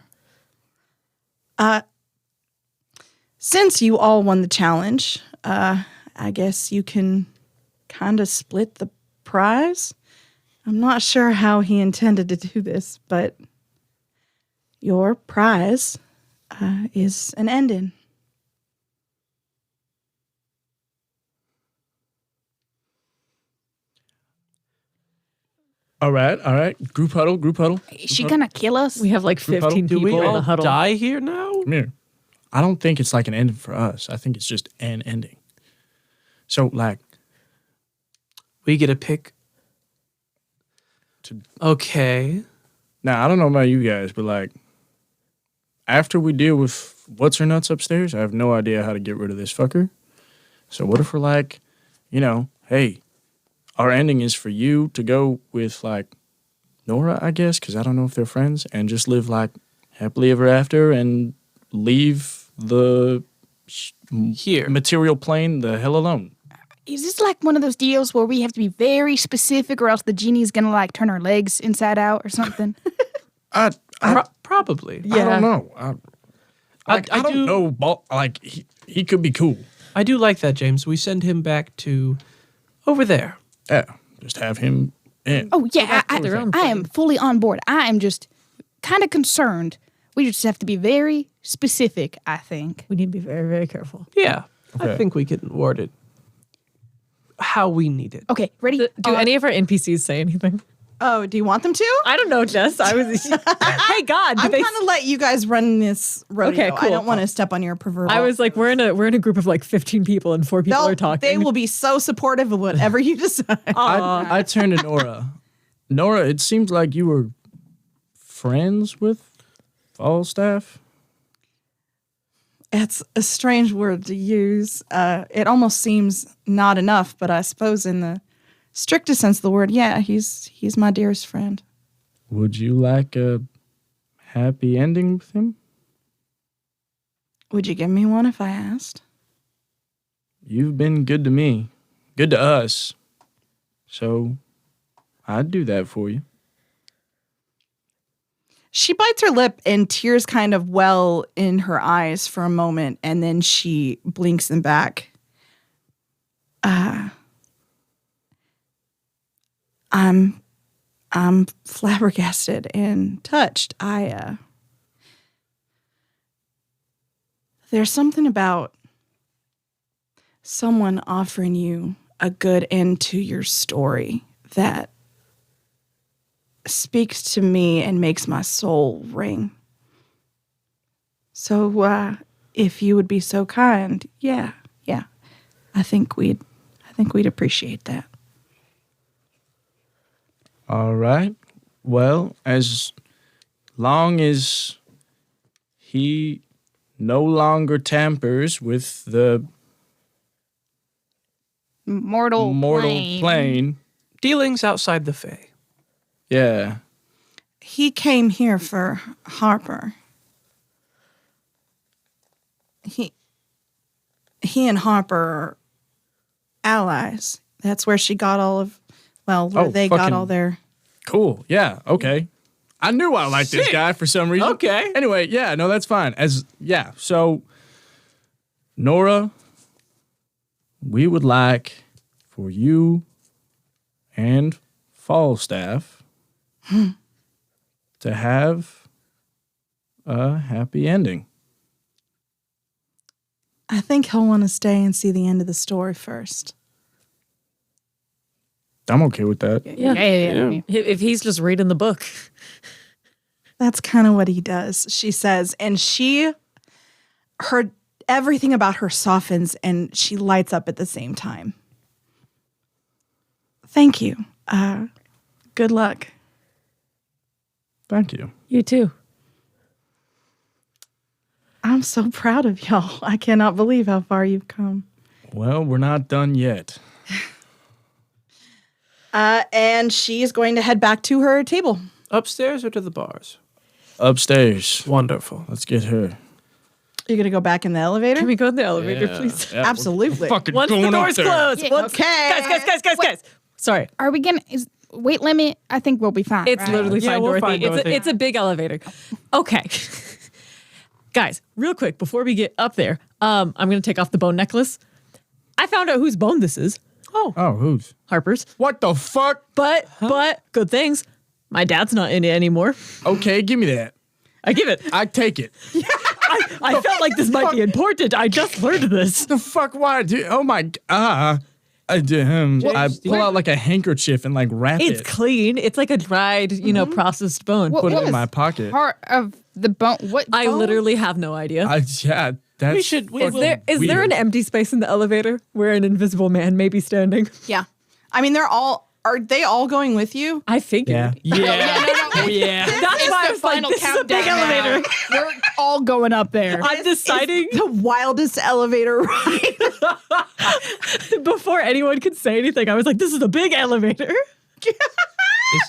Since you all won the challenge, I guess you can kind of split the prize. I'm not sure how he intended to do this, but your prize is an ending. All right. Group huddle. Is she gonna kill us? We have like 15 Do people we in all the huddle. die here now? Come here. I don't think it's like an ending for us. I think it's just an ending. So, like, We get a pick. To- Okay. now I don't know about you guys, but like, after we deal with what's her nuts upstairs, I have no idea how to get rid of this fucker. So what if we're like, hey, our ending is for you to go with like Nora, I guess, because I don't know if they're friends, and just live like happily ever after and leave the Here. material plane the hell alone. Is this like one of those deals where we have to be very specific, or else the genie's gonna like turn our legs inside out or something? I Probably. I don't know. I I don't do- know. Like he could be cool. I do like that, James. We send him back to over there. Yeah, just have him in. Oh yeah, their own I am fully on board. I am just kind of concerned. We just have to be very specific, I think. We need to be very, very careful. Yeah. I Okay. think we can word it how we need it. Okay, ready? Do any of our NPCs say anything? Oh, do you want them to? I don't know, Jess. I was. Hey, God. I'm kind of let you guys run this rodeo. Okay, cool. I don't want to step on your proverbial. I was like, we're in a group of like 15 people and 4 people are talking. They will be so supportive of whatever you decide. I turned to Nora. Nora, it seems like you were friends with Falstaff? It's a strange word to use. It almost seems not enough, but I suppose in the strictest sense of the word, yeah, he's my dearest friend. Would you like a happy ending with him? Would you give me one if I asked? You've been good to me, good to us. So I'd do that for you. She bites her lip and tears kind of well in her eyes for a moment, and then she blinks them back. I'm flabbergasted and touched. There's something about someone offering you a good end to your story that speaks to me and makes my soul ring. So, if you would be so kind, yeah, I think we'd appreciate that. All right. Well, as long as he no longer tampers with the Mortal plane. Dealings outside the Fae. Yeah. He came here for Harper. He and Harper are allies. That's where she got they got fucking all their... Cool. Yeah. Okay. I knew I liked this guy for some reason. Okay. Anyway, yeah, no, that's fine. So Nora, we would like for you and Falstaff to have a happy ending. I think he'll want to stay and see the end of the story first. I'm okay with that. Yeah. If he's just reading the book. That's kind of what he does, she says. And everything about her softens and she lights up at the same time. Thank you. Good luck. Thank you. You too. I'm so proud of y'all. I cannot believe how far you've come. Well, we're not done yet. And she's going to head back to her table. Upstairs or to the bars? Upstairs. Wonderful. Let's get her. You're going to go back in the elevator? Can we go in the elevator, Yeah. please? Yeah, Absolutely. Fucking Once the going up doors there. close. Yeah, Once, okay. Guys. Sorry. Are we gonna weight limit? I think we'll be fine. It's right? literally Yeah, fine, we'll Dorothy. find Dorothy. It's a big elevator. Okay. Guys, real quick, before we get up there, I'm going to take off the bone necklace. I found out whose bone this is. Oh, who's? Harper's. What the fuck? But good things. My dad's not in it anymore. Okay, give me that. I give it. I take it. I felt like this might be important. I just learned this. The fuck? Why? Oh my. I pull out like a handkerchief and like wrap It's it. clean. It's like a dried, processed bone. What Put it in was my pocket. Part of the bone. What? I bone? literally have no idea. That's. We should- we- Is there an empty space in the elevator where an invisible man may be standing? Yeah. I mean, are they all going with you? I figured. Yeah. Yeah. Yeah. That's why I was like, this is a big elevator. We're all going up there. I'm deciding The wildest elevator ride. before anyone could say anything. I was like, this is a big elevator.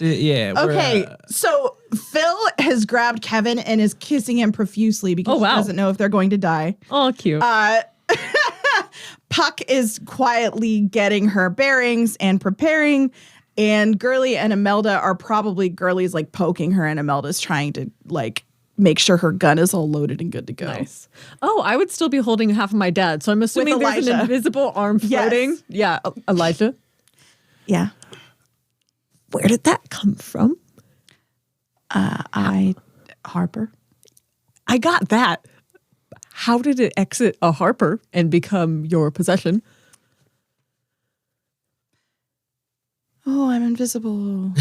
Yeah. Okay, so Phil has grabbed Kevin and is kissing him profusely because Oh, wow. he doesn't know if they're going to die. Oh, cute. Puck is quietly getting her bearings and preparing, and Gurley and Imelda are probably Gurley's like poking her, and Imelda's trying to like make sure her gun is all loaded and good to go. Nice. Oh, I would still be holding half of my dad, so I'm assuming there's an Elijah. invisible arm Yes. floating. Yeah, Elijah. Yeah. Where did that come from? Harper. I got that. How did it exit a Harper and become your possession? Oh, I'm invisible.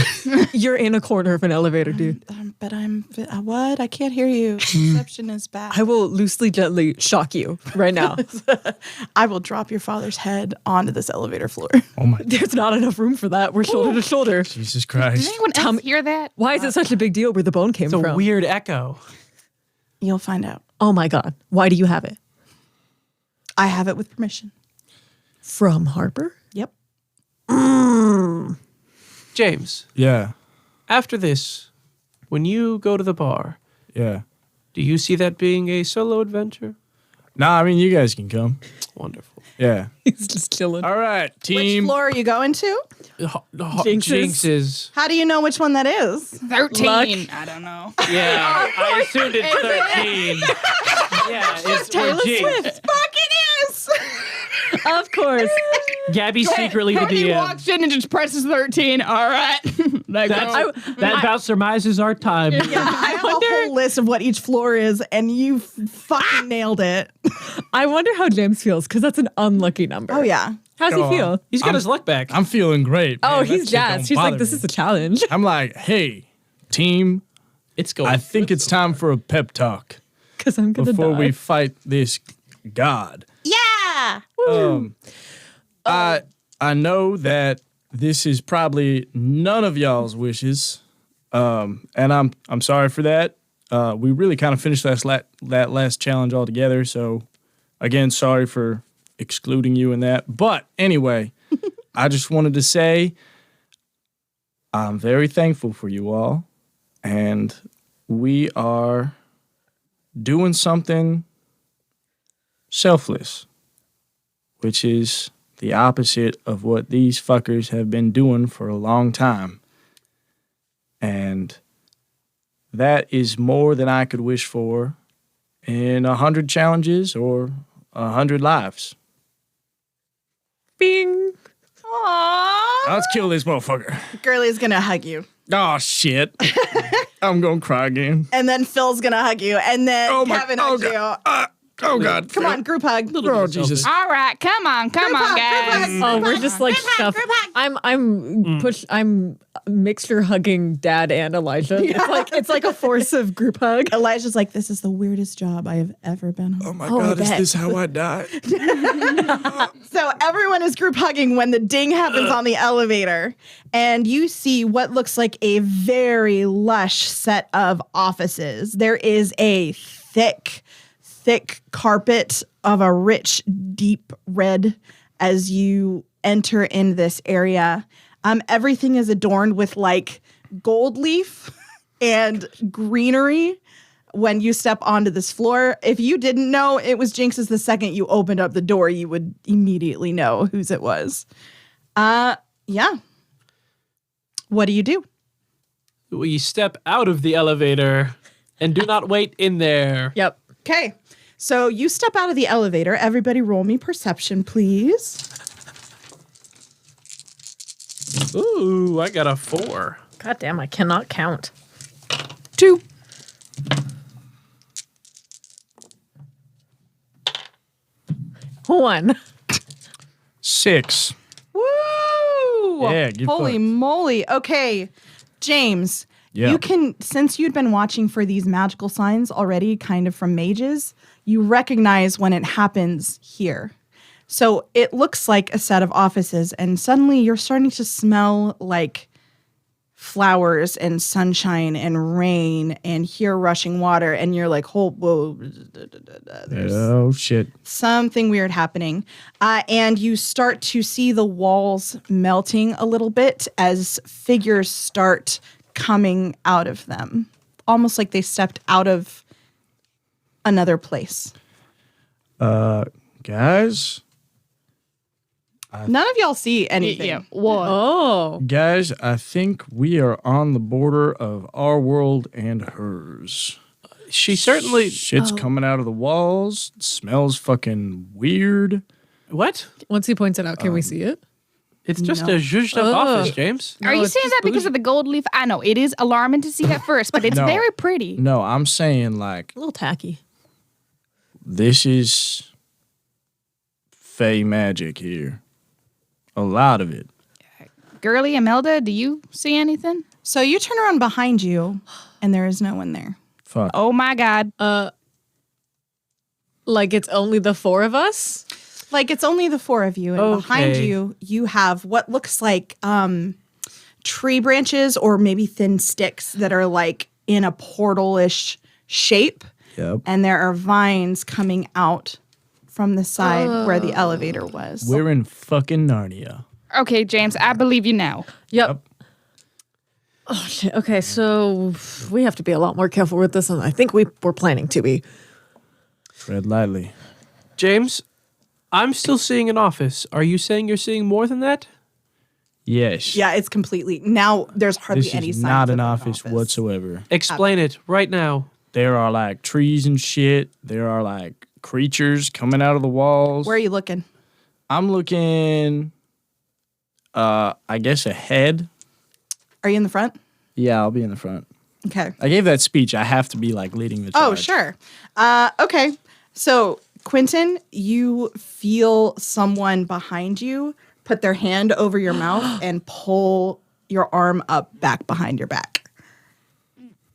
You're in a corner of an elevator, dude. But I'm what? I can't hear you. Reception is bad. I will loosely, gently shock you right now. I will drop your father's head onto this elevator floor. Oh my. There's not enough room for that. We're shoulder to shoulder. Jesus Did Christ. anyone else hear that? Why is it such a big deal where the bone came It's a from? weird echo. You'll find out. Oh my God. Why do you have it? I have it with permission. From Harper? Yep. James, Yeah. after this, when you go to the bar, Yeah. do you see that being a solo adventure? Nah, I mean, you guys can come. Wonderful. Yeah. He's just chilling. All right, Which team. floor are you going to? Jinx's. How do you know which one that is? 13. Luck. I don't know. Yeah, I assumed it's 13. Yeah, it's Taylor Swift. Fuck it is! Of course. Gabby's secretly the Cody DM. walks in and just presses 13. All right. Let go. That about surmises our time. Yeah, I have a whole list of what each floor is, and you fucking nailed it. I wonder how James feels because that's an unlucky number. Oh, yeah. How's he feel? He's got his luck back. I'm feeling great. Oh, man. he's That shit don't jazzed. He's like, bother this me. is a challenge. I'm like, hey, team, It's going. I think it's time for a pep talk Because I'm going to before die. we fight this god. Yeah! I know that this is probably none of y'all's wishes, and I'm sorry for that. We really kind of finished that last challenge altogether. So, again, sorry for excluding you in that. But anyway, I just wanted to say I'm very thankful for you all, and we are doing something selfless, which is the opposite of what these fuckers have been doing for a long time. And that is more than I could wish for in 100 challenges or 100 lives. Bing. Aww. Let's kill this motherfucker. Girlie's gonna hug you. Oh, shit. I'm going to cry again. And then Phil's gonna hug you. And then Kevin hugs you. Oh, God. Come on, group hug. Oh, Jesus. All right. Come on, guys. Oh, we're just like stuff. I'm mixture hugging Dad and Elijah. It's like a force of group hug. Elijah's like, this is the weirdest job I have ever been on. Oh, my Oh, I God. Is bet. this how I die? So everyone is group hugging when the ding happens on the elevator, and you see what looks like a very lush set of offices. There is a thick carpet of a rich, deep red as you enter in this area. Everything is adorned with like gold leaf and greenery. When you step onto this floor, if you didn't know it was Jinx's, the second you opened up the door, you would immediately know whose it was. Yeah. What do you do? We step out of the elevator and do not wait in there. Yep. Okay. So you step out of the elevator. Everybody roll me perception, please. Ooh, I got a 4. God damn, I cannot count. 2. One. 6. Woo! Yeah, get Holy fucked. moly. Okay. James, Yeah. you can, since you'd been watching for these magical signs already, kind of from mages, you recognize when it happens here. So it looks like a set of offices, and suddenly you're starting to smell like flowers and sunshine and rain and hear rushing water, and you're like, oh, whoa, there's Oh, shit. something weird happening. And you start to see the walls melting a little bit as figures start coming out of them, almost like they stepped out of another place. Guys? None of y'all see anything. Yeah. What? Oh. Guys, I think we are on the border of our world and hers. She certainly. Shit's coming out of the walls. Smells fucking weird. What? Once he points it out, can we see it? It's just No. a zhuzhed up office, James. Are you saying that because of the gold leaf? I know it is alarming to see at first, but it's No. very pretty. No, I'm saying like A little tacky. this is fey magic here. A lot of it. Girly, Imelda, do you see anything? So you turn around behind you, and there is no one there. Fuck. Oh my God. Like it's only the four of us? Like it's only the four of you, and Okay. behind you, you have what looks like tree branches or maybe thin sticks that are like in a portal-ish shape. Yep. and there are vines coming out from the side where the elevator was. We're in fucking Narnia. Okay, James, I believe you now. Yep. Oh, shit. Okay, so we have to be a lot more careful with this than I think we were planning to be. Tread lightly. James, I'm still seeing an office. Are you saying you're seeing more than that? Yes. Yeah, it's completely now. There's hardly This any is signs not of an office whatsoever. Explain it right now. There are like trees and shit. There are like creatures coming out of the walls. Where are you looking? I'm looking, I guess ahead. Are you in the front? Yeah, I'll be in the front. Okay. I gave that speech. I have to be like leading the charge. Oh, sure. Okay. So, Quinten, you feel someone behind you put their hand over your mouth and pull your arm up back behind your back.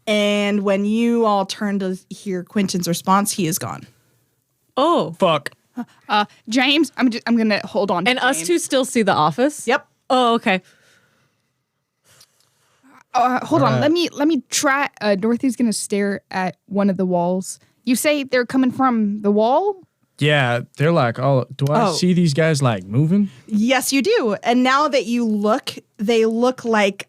And when you all turn to hear Quinten's response, he is gone. Oh. Fuck. James, I'm gonna hold on. And to us James. two still see the office? Yep. Oh, okay. Hold on. Let me try. Dorothy's gonna stare at one of the walls. You say they're coming from the wall? Yeah, they're like, do I Oh. see these guys like moving? Yes, you do. And now that you look, they look like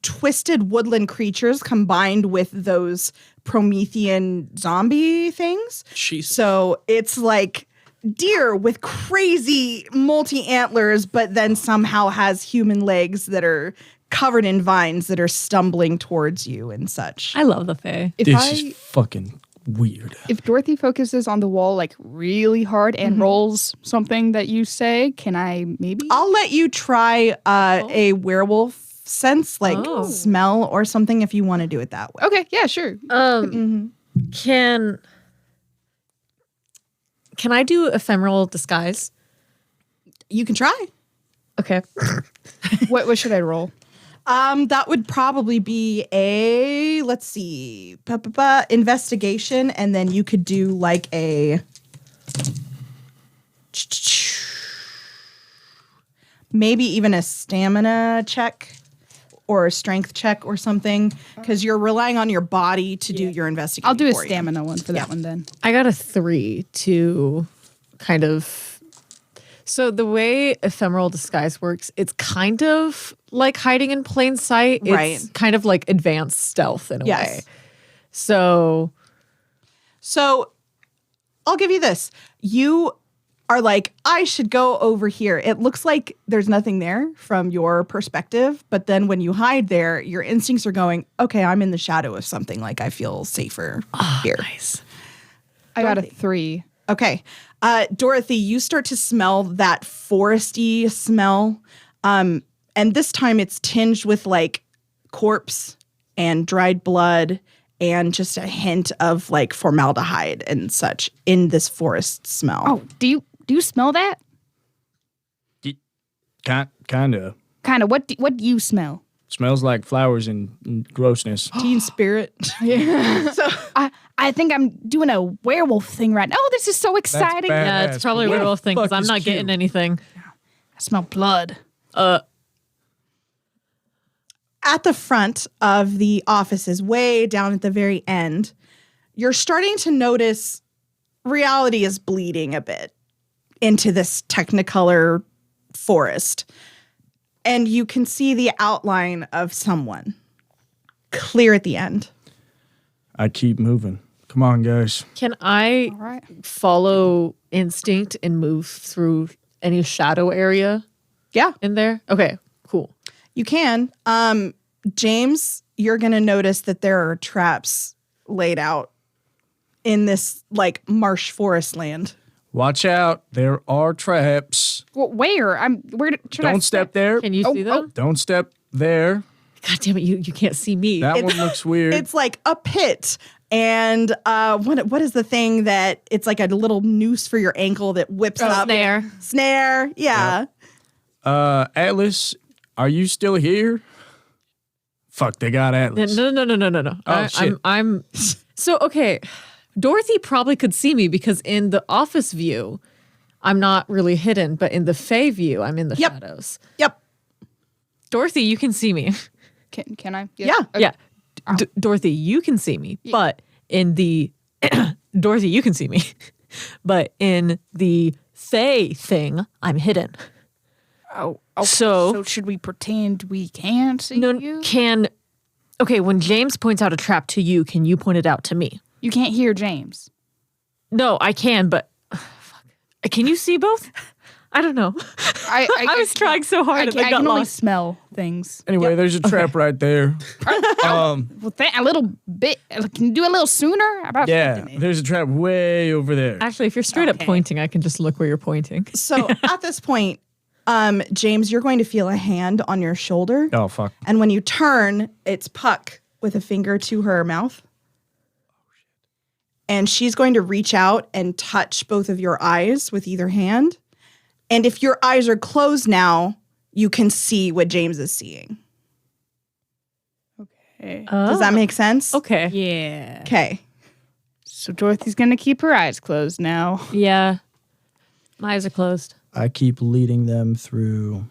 twisted woodland creatures combined with those Promethean zombie things. Jesus. So it's like deer with crazy multi-antlers, but then somehow has human legs that are covered in vines that are stumbling towards you and such. I love the Fae. This is fucking weird. If Dorothy focuses on the wall like really hard and rolls something that you say, can I maybe? I'll let you try a werewolf sense, like smell or something, if you want to do it that way. Okay, yeah, sure. Can I do ephemeral disguise? You can try. Okay. What should I roll? That would probably be a, let's see, investigation, and then you could do like a maybe even a stamina check or a strength check or something, because you're relying on your body to do your investigation. I'll do a for you. stamina one for that one then. I got a 3 to kind of. So the way ephemeral disguise works, it's kind of like hiding in plain sight. It's Right. kind of like advanced stealth in a Yes. way. So I'll give you this. You are like, I should go over here. It looks like there's nothing there from your perspective, but then when you hide there, your instincts are going, okay, I'm in the shadow of something. Like I feel safer here. nice. I got a 3. Okay. Dorothy, you start to smell that foresty smell. And this time it's tinged with like corpse and dried blood and just a hint of like formaldehyde and such in this forest smell. Oh, do you smell that? Kind of. Kind of. What do you smell? Smells like flowers and grossness. Teen spirit. I think I'm doing a werewolf thing right now. Oh, this is so exciting. bad. Yeah, Badass. it's probably a What the werewolf thing because fuck I'm is not cute? getting anything. I smell blood. At the front of the offices, way down at the very end, you're starting to notice reality is bleeding a bit into this technicolor forest. And you can see the outline of someone clear at the end. I keep moving. Come on, guys. Can I right. follow instinct and move through any shadow area Yeah, in there? Okay, cool. you can. James, you're going to notice that there are traps laid out in this like marsh forest land. Watch out. There are traps. Well, where? Should I Don't step there. Can you see them? Don't step there. God damn it, you can't see me. That one looks weird. It's like a pit. And what is the thing that it's like a little noose for your ankle that whips up? Snare. Snare. Yeah. Atlas, are you still here? Fuck, they got Atlas. No. Oh, shit. I'm so okay. Dorothy probably could see me because in the office view, I'm not really hidden, but in the Fae view, I'm in the Yep. shadows. Yep. Dorothy, you can see me. Can I? Yeah. Yeah. Dorothy, you can see me, but in the Dorothy, you can see me. But in the Fae thing, I'm hidden. Oh, So- should we pretend we can't see No, you? Okay, when James points out a trap to you, can you point it out to me? You can't hear James. No, I can, but fuck. Can you see both? I don't know. I was trying so hard and I I got can only lost. smell things. Anyway, there's a trap right there. Well, a little bit. Can you do a little sooner? How about Yeah, there's a trap way over there. Actually, if you're straight up pointing, I can just look where you're pointing. So at this point, James, you're going to feel a hand on your shoulder. Oh, fuck. And when you turn, it's Puck with a finger to her mouth. And she's going to reach out and touch both of your eyes with either hand. And if your eyes are closed now, you can see what James is seeing. Okay. Does that make sense? Okay. Yeah. Okay. So Dorothy's gonna keep her eyes closed now. Yeah. My eyes are closed. I keep leading them through.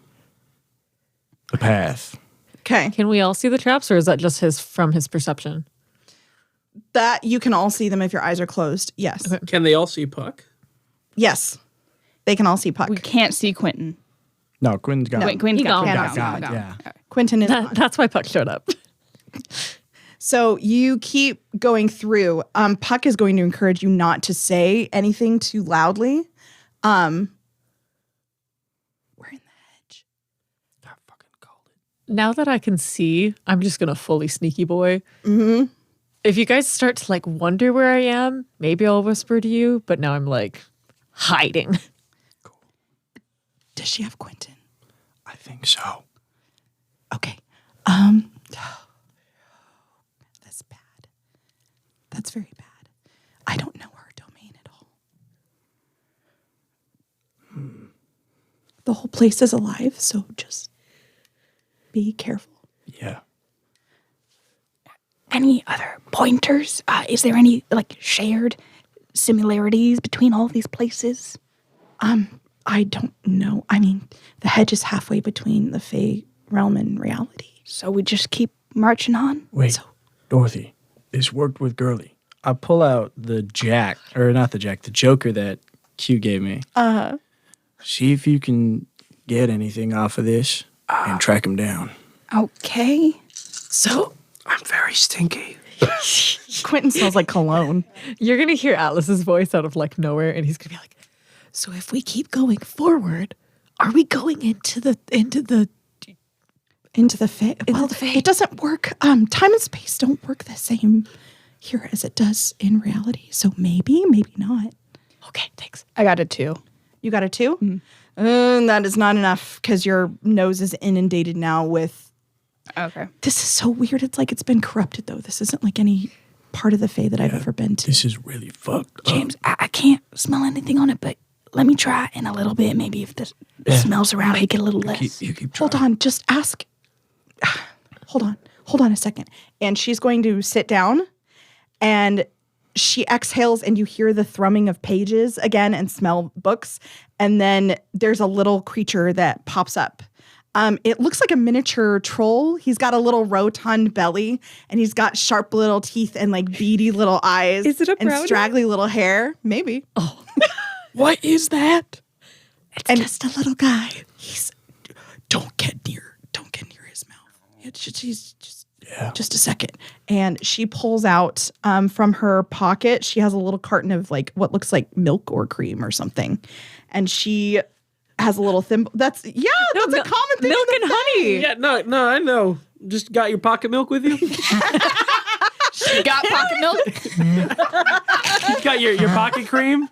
The path. Okay. Can we all see the traps, or is that just from his perception? That you can all see them if your eyes are closed. Yes. Can they all see Puck? Yes. They can all see Puck. We can't see Quinten. No, Quinn's got it. Quinten's He gone. got God, gone. yeah. Quinten is gone. That's why Puck showed up. So you keep going through. Puck is going to encourage you not to say anything too loudly. We're in the hedge. I fucking called it. Now that I can see, I'm just gonna fully sneaky boy. Mm-hmm. If you guys start to like wonder where I am, maybe I'll whisper to you. But now I'm like hiding. Does she have Quinten? I think so. Okay. That's bad. That's very bad. I don't know her domain at all. The whole place is alive, so just be careful. Yeah. Any other pointers? Is there any like shared similarities between all these places? I don't know. I mean, the hedge is halfway between the Fae realm and reality. So we just keep marching on. Wait, Dorothy, this worked with Girly. I pull out the the Joker that Q gave me. See if you can get anything off of this and track him down. Okay. So I'm very stinky. Quinten smells like cologne. You're gonna hear Atlas's voice out of like nowhere, and he's gonna be like, "So if we keep going forward, are we going into the Fae. Well, the Fae. it doesn't work. Time and space don't work the same here as it does in reality. So maybe not. Okay, thanks. I got a 2. You got a 2? Mm-hmm. That is not enough because your nose is inundated now with. Okay. This is so weird. It's like it's been corrupted though. This isn't like any part of the Fae that I've ever been to. This is really fucked James, I can't smell anything on it, but let me try in a little bit. Maybe if the smells around, make it a little less. You keep trying. Hold on, just ask. Hold on a second. And she's going to sit down and she exhales and you hear the thrumming of pages again and smell books. And then there's a little creature that pops up. It looks like a miniature troll. He's got a little rotund belly and he's got sharp little teeth and like beady little eyes. Is it a and brownie? straggly little hair? Maybe. Oh. What is that? It's just a little guy. Don't get near his mouth. He's just a second. And she pulls out from her pocket. She has a little carton of like what looks like milk or cream or something, and she has a little thimble. That's a common thing. Milk and honey. Yeah, no, I know. Just got your pocket milk with you? She got pocket milk. You got your pocket cream?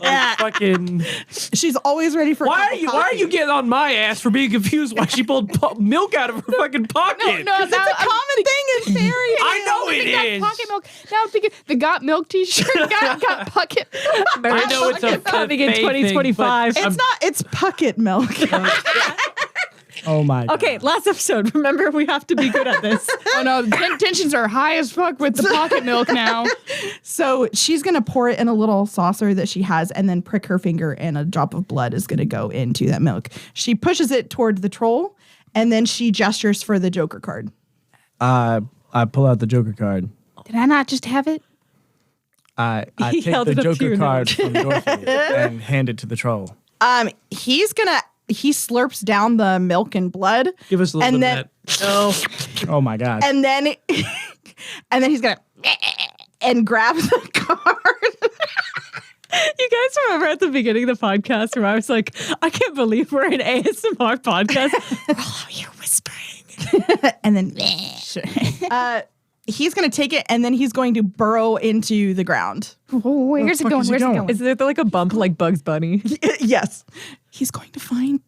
Like fucking. She's always ready for. Why are you getting on my ass for being confused why she pulled milk out of her fucking pocket? No, It's a common thing in fairy. I know it is. Pocket milk. Now I'm thinking the Got Milk T-shirt got pocket. I know it's a coming in Fae thing, 2025. but It's pucket milk. Oh my God. Okay, last episode. Remember, we have to be good at this. Oh no, the tensions are high as fuck with the pocket milk now. So she's gonna pour it in a little saucer that she has, and then prick her finger, and a drop of blood is gonna go into that milk. She pushes it toward the troll, and then she gestures for the Joker card. I pull out the Joker card. Did I not just have it? I He take held the it up to Joker your card nose. from Dorothy and hand it to the troll. He slurps down the milk and blood. Give us a little And bit then- of that. Oh my god. And then he's gonna and grabs the card. You guys remember at the beginning of the podcast where I was like, I can't believe we're an ASMR podcast. We're all here whispering. And then he's gonna take it and then he's going to burrow into the ground. Where's it fuck going? is he Where's it going? going? Is there like a bump like Bugs Bunny? Yes. He's going to find it.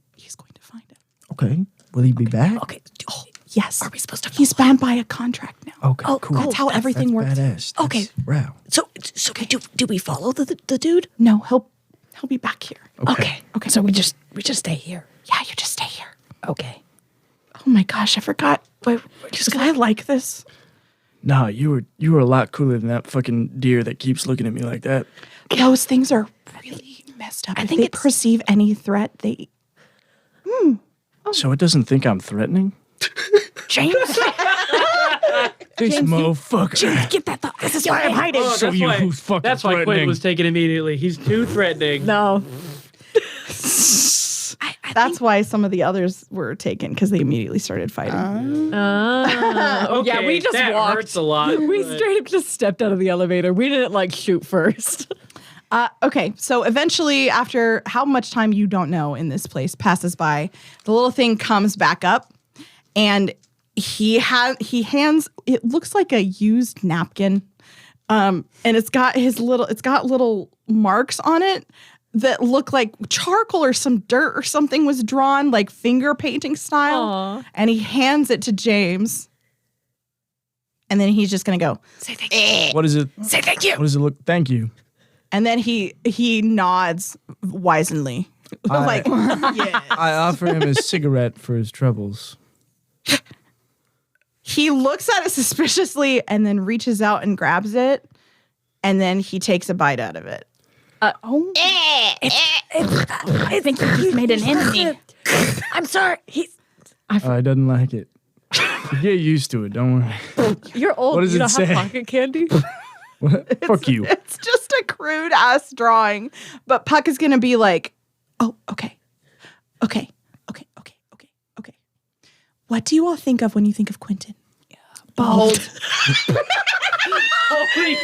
Okay. Will he be back? Okay. Oh, Yes. are we supposed to? He's bound by a contract now. Okay, cool. That's how everything works. Badass. Okay. Wow. So do we follow the dude? No, he'll be back here. Okay. So we just stay here. Yeah, you just stay here. Okay. Oh my gosh, I forgot. Wait, was I like this? Nah, you were a lot cooler than that fucking deer that keeps looking at me like that. Those things are really messed up. I If think they it's- perceive any threat, they So it doesn't think I'm threatening? James. This motherfucker. Get that. This is why I'm hiding. Show you who's fucking That's why Quinten threatening. was taken immediately. He's too threatening. No. That's why some of the others were taken because they immediately started fighting. Okay, Yeah, we just that walked. hurts a lot. We but- straight up just stepped out of the elevator. We didn't like shoot first. Okay, so eventually, after how much time you don't know in this place passes by, the little thing comes back up, and he hands. It looks like a used napkin, and it's got little marks on it that look like charcoal or some dirt or something was drawn, like finger painting style. Aw. And he hands it to James, and then he's just gonna go. Say thank you. What is it? Say thank you. What does it look? Thank you. And then he nods wisely. Like, yeah. I offer him a cigarette for his troubles. He looks at it suspiciously and then reaches out and grabs it. And then he takes a bite out of it. I think you just made an enemy. I'm sorry. I doesn't like it. Get used to it. Don't worry. You're old. What does you it don't say? have pocket candy. What? Fuck you. It's just a crude ass drawing. But Puck is going to be like, oh, okay. What do you all think of when you think of Quinten? Yeah. Bald. Holy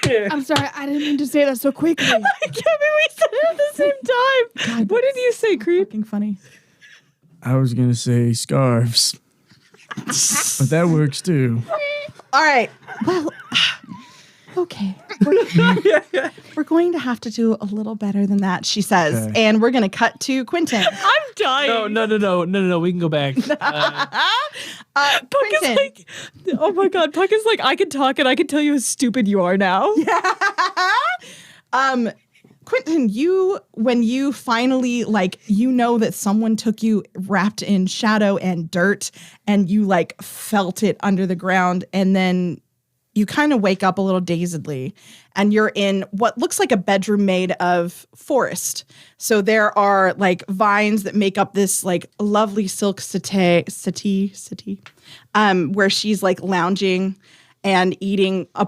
shit. I'm sorry. I didn't mean to say that so quickly. I can't believe we said it at the same time. What did you say, Creep? Fucking funny. I was going to say scarves. But that works too. All right. Well, okay. We're going to have to do a little better than that, she says. Okay. And we're going to cut to Quinten. I'm dying. No. We can go back. Puck is Quinten. like, oh my god, Puck is like, I can talk and I can tell you how stupid you are now. Quinten, when you finally, like, you know that someone took you wrapped in shadow and dirt and you, like, felt it under the ground, and then you kind of wake up a little dazedly and you're in what looks like a bedroom made of forest. So there are, like, vines that make up this, like, lovely silk settee, where she's, like, lounging and eating a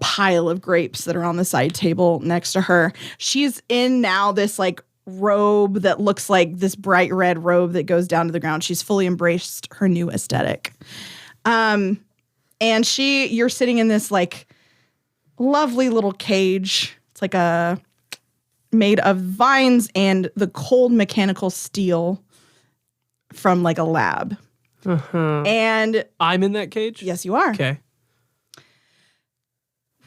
pile of grapes that are on the side table next to her. She's in now this like robe that looks like this bright red robe that goes down to the ground. She's fully embraced her new aesthetic. And you're sitting in this like lovely little cage. It's like made of vines and the cold mechanical steel from like a lab. And I'm in that cage? yes, you are. Okay.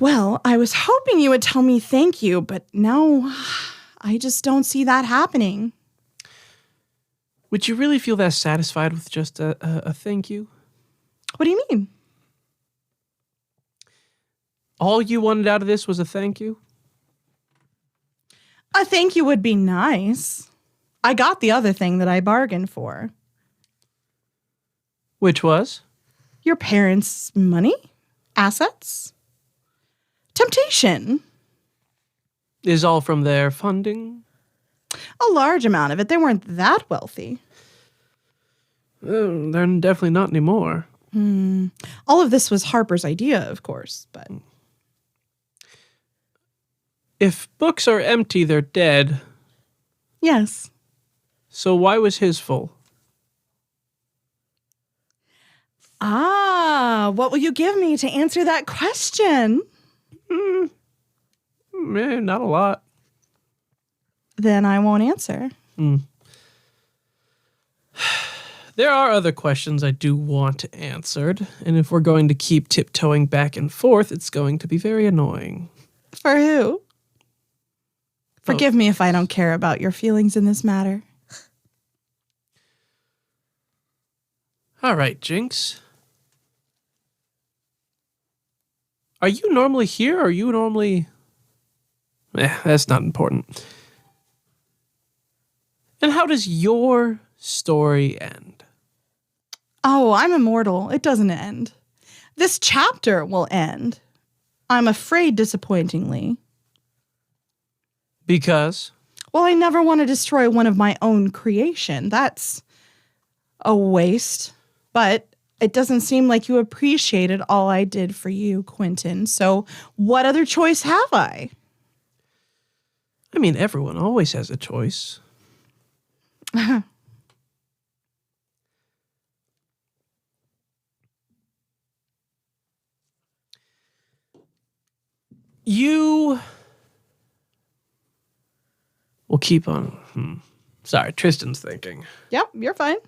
Well, I was hoping you would tell me thank you, but no, I just don't see that happening. Would you really feel that satisfied with just a thank you? What do you mean? All you wanted out of this was a thank you? A thank you would be nice. I got the other thing that I bargained for. Which was? Your parents' money? Assets? Temptation? Is all from their funding? A large amount of it. They weren't that wealthy. They're definitely not anymore. All of this was Harper's idea, of course, but If books are empty, they're dead. yes. So why was his full? What will you give me to answer that question? Not a lot. Then I won't answer. There are other questions I do want answered, and if we're going to keep tiptoeing back and forth, it's going to be very annoying. For who? Forgive me if I don't care about your feelings in this matter. All right, Jinx. Are you normally here, or are you normally... that's not important. And how does your story end? Oh, I'm immortal. It doesn't end. This chapter will end. I'm afraid disappointingly. Because? Well, I never want to destroy one of my own creation. That's a waste. But it doesn't seem like you appreciated all I did for you, Quinten. So what other choice have I? I mean, everyone always has a choice. You will keep on. Sorry, Tristan's thinking. Yep, you're fine.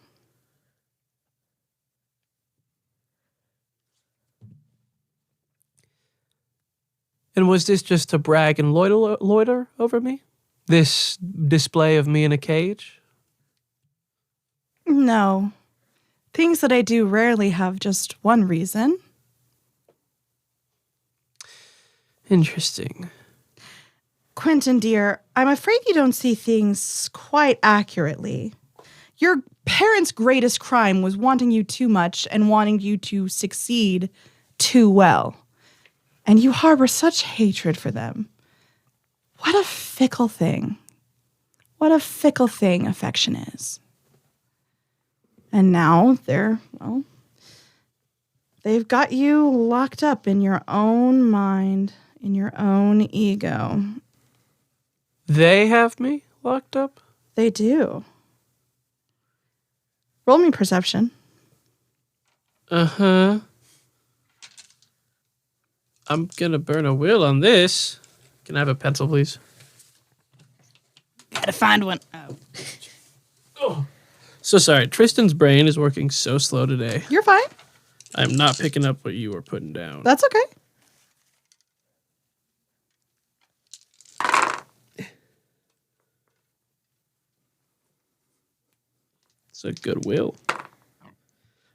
And was this just to brag and loiter over me? This display of me in a cage? No. Things that I do rarely have just one reason. Interesting. Quinten, dear, I'm afraid you don't see things quite accurately. Your parents' greatest crime was wanting you too much and wanting you to succeed too well. And you harbor such hatred for them. What a fickle thing. What a fickle thing affection is. And now they've got you locked up in your own mind, in your own ego. They have me locked up? They do. Roll me perception. Uh-huh. I'm gonna burn a wheel on this. Can I have a pencil, please? Gotta find one. Oh. So sorry, Tristan's brain is working so slow today. You're fine. I'm not picking up what you were putting down. That's okay. It's a good will.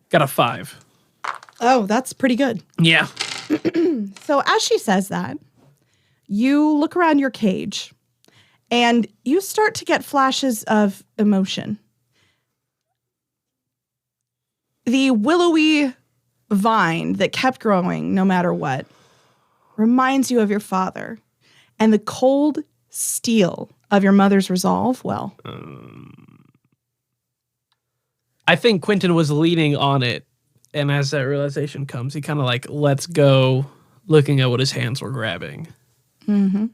Got a 5. Oh, that's pretty good. Yeah. So as she says that, you look around your cage and you start to get flashes of emotion. The willowy vine that kept growing no matter what reminds you of your father, and the cold steel of your mother's resolve, well. I think Quinten was leaning on it, and as that realization comes, he kind of like lets go, looking at what his hands were grabbing. Mm-hmm.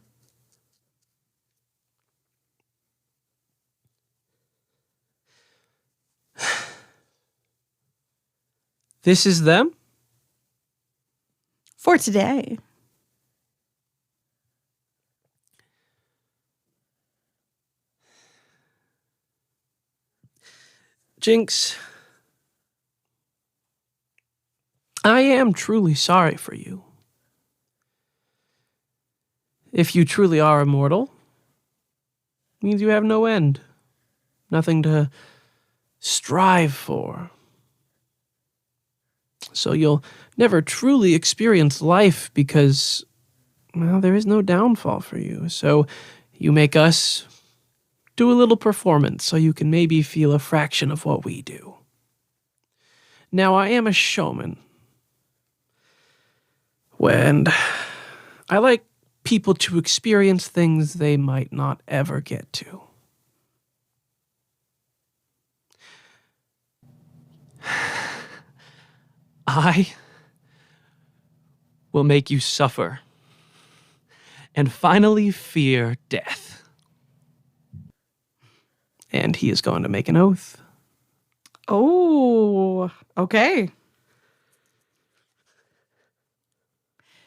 This is them? For today. Jinx, I am truly sorry for you. If you truly are immortal, it means you have no end, nothing to strive for. So you'll never truly experience life because, well, there is no downfall for you. So you make us do a little performance so you can maybe feel a fraction of what we do. Now, I am a showman. And I like people to experience things they might not ever get to. I will make you suffer and finally fear death. And he is going to make an oath. Oh, okay.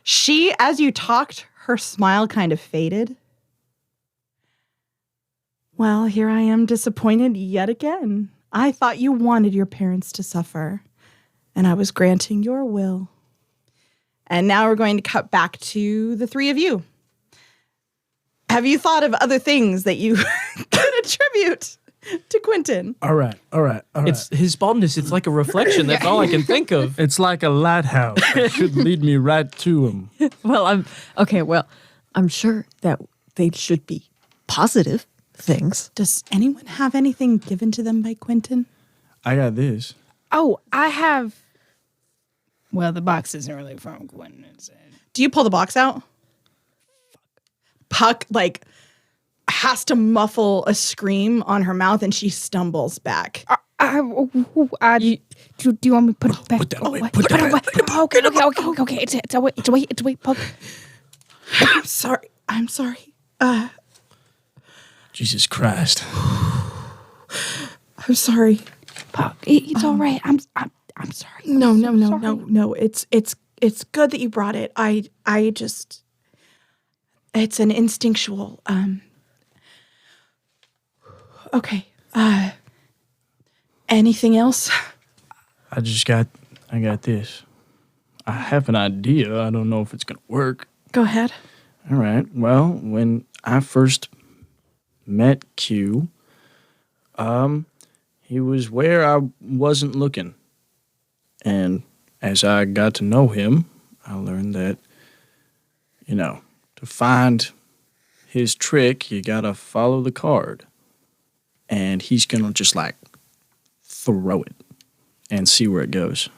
She, as you talked, her smile kind of faded. Well, here I am disappointed yet again. I thought you wanted your parents to suffer, and I was granting your will. And now we're going to cut back to the three of you. Have you thought of other things that you could attribute to Quinten? All right. It's his baldness. It's like a reflection. That's all I can think of. It's like a lighthouse. It should lead me right to him. Well, I'm sure that they should be positive things. Does anyone have anything given to them by Quinten? I got this. Oh, I have. Well, the box isn't really from Quinten. Do you pull the box out? Puck, has to muffle a scream on her mouth and she stumbles back. Do you want me to put it back? Put that away, Wait, put that away. Okay. It's away, Puck. I'm sorry. Jesus Christ. I'm sorry. Puck, it's all right. I'm sorry. No. It's good that you brought it. I just, it's an instinctual, okay. Anything else? I got this. I have an idea. I don't know if it's going to work. Go ahead. All right. Well, when I first met Q, he was where I wasn't looking. And as I got to know him, I learned that, to find his trick, you got to follow the card. And he's going to just throw it and see where it goes.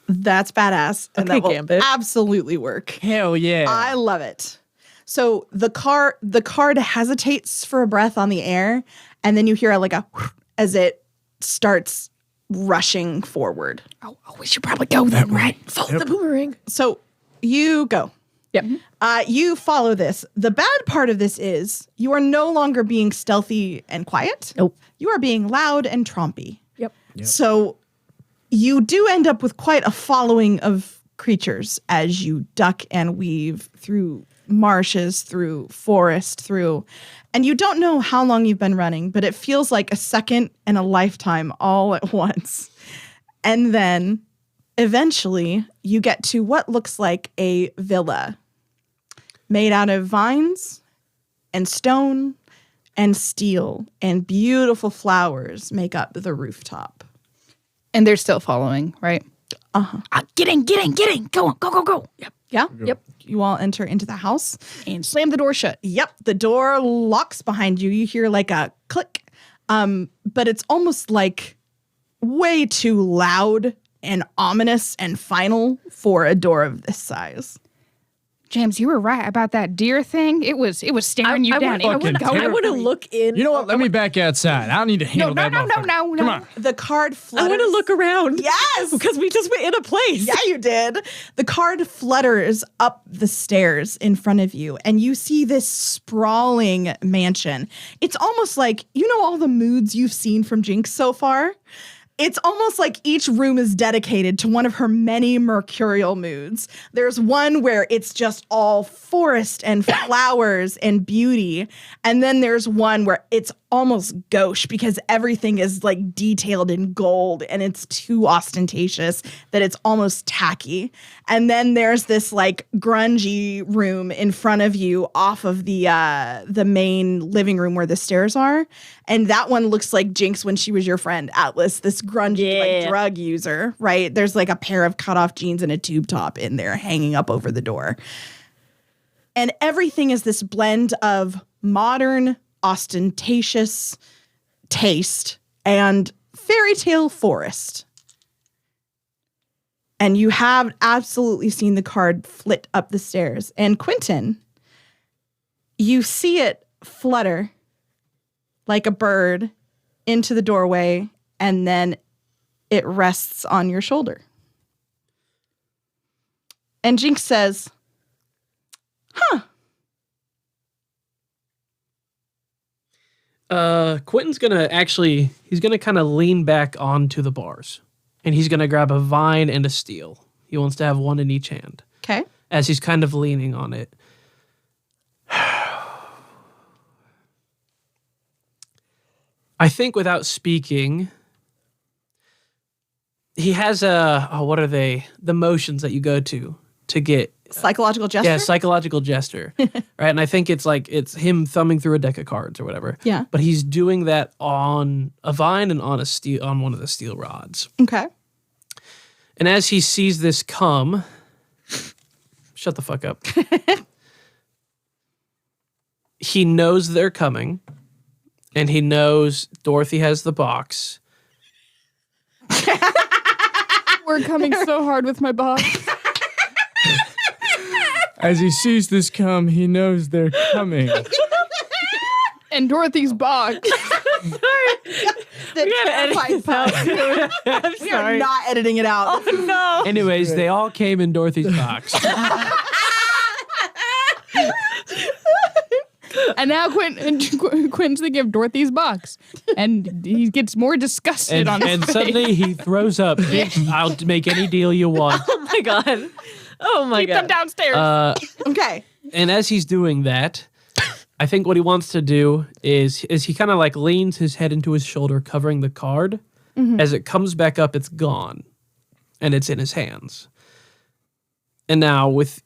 That's badass. And Okay, that will Gambit. absolutely work. Hell yeah. I love it. So the card hesitates for a breath on the air, and then you hear a as it starts rushing forward. Oh, we should probably go then, right? Follow the boomerang. So you go. Yep. You follow this. The bad part of this is you are no longer being stealthy and quiet. Nope. You are being loud and trompy. Yep. So you do end up with quite a following of creatures as you duck and weave through marshes, through forest, and you don't know how long you've been running, but it feels like a second and a lifetime all at once. And then eventually you get to what looks like a villa made out of vines and stone and steel, and beautiful flowers make up the rooftop. And they're still following, right? Uh-huh. Get in. Go. Yep. Yeah. Yep. You all enter into the house. And slam the door shut. Yep. The door locks behind you. You hear a click. But it's almost way too loud and ominous and final for a door of this size. James, you were right about that deer thing. It was staring you down. I want to look in. You know what? Let me back outside. I don't need to handle that. No. Come on. The card flutters. I want to look around. Yes. Because we just went in a place. Yeah, you did. The card flutters up the stairs in front of you, and you see this sprawling mansion. It's almost like, all the moods you've seen from Jinx so far? It's almost like each room is dedicated to one of her many mercurial moods. There's one where it's just all forest and flowers and beauty. And then there's one where it's almost gauche because everything is detailed in gold and it's too ostentatious that it's almost tacky. And then there's this grungy room in front of you off of the main living room where the stairs are. And that one looks like Jinx when she was your friend, Atlas, this grungy drug user, right? There's a pair of cutoff jeans and a tube top in there hanging up over the door. And everything is this blend of modern, ostentatious taste and fairy tale forest. And you have absolutely seen the card flit up the stairs. And Quinten, you see it flutter like a bird into the doorway, and then it rests on your shoulder. And Jinx says, Quentin's he's gonna kind of lean back onto the bars, and he's gonna grab a vine and a steel. He wants to have one in each hand. okay. As he's kind of leaning on it. I think without speaking, he has what are they? The motions that you go to get Psychological gesture? Yeah, psychological gesture. Right? And I think it's him thumbing through a deck of cards or whatever. Yeah. But he's doing that on a vine and on one of the steel rods. Okay. And as he sees this come, shut the fuck up. He knows they're coming, and he knows Dorothy has the box. We're coming so hard with my box. As he sees this come, he knows they're coming. And Dorothy's box. We are not editing it out. Oh no. Anyways, they all came in Dorothy's box. And now Quentin's thinking of Dorothy's box. And he gets more disgusted on his And face. suddenly he throws up, I'll make any deal you want. Oh my god. Oh my Keep them god. downstairs. Okay. And as he's doing that, I think what he wants to do is he kind of like leans his head into his shoulder, covering the card. As it comes back up, it's gone. And it's in his hands. And now with...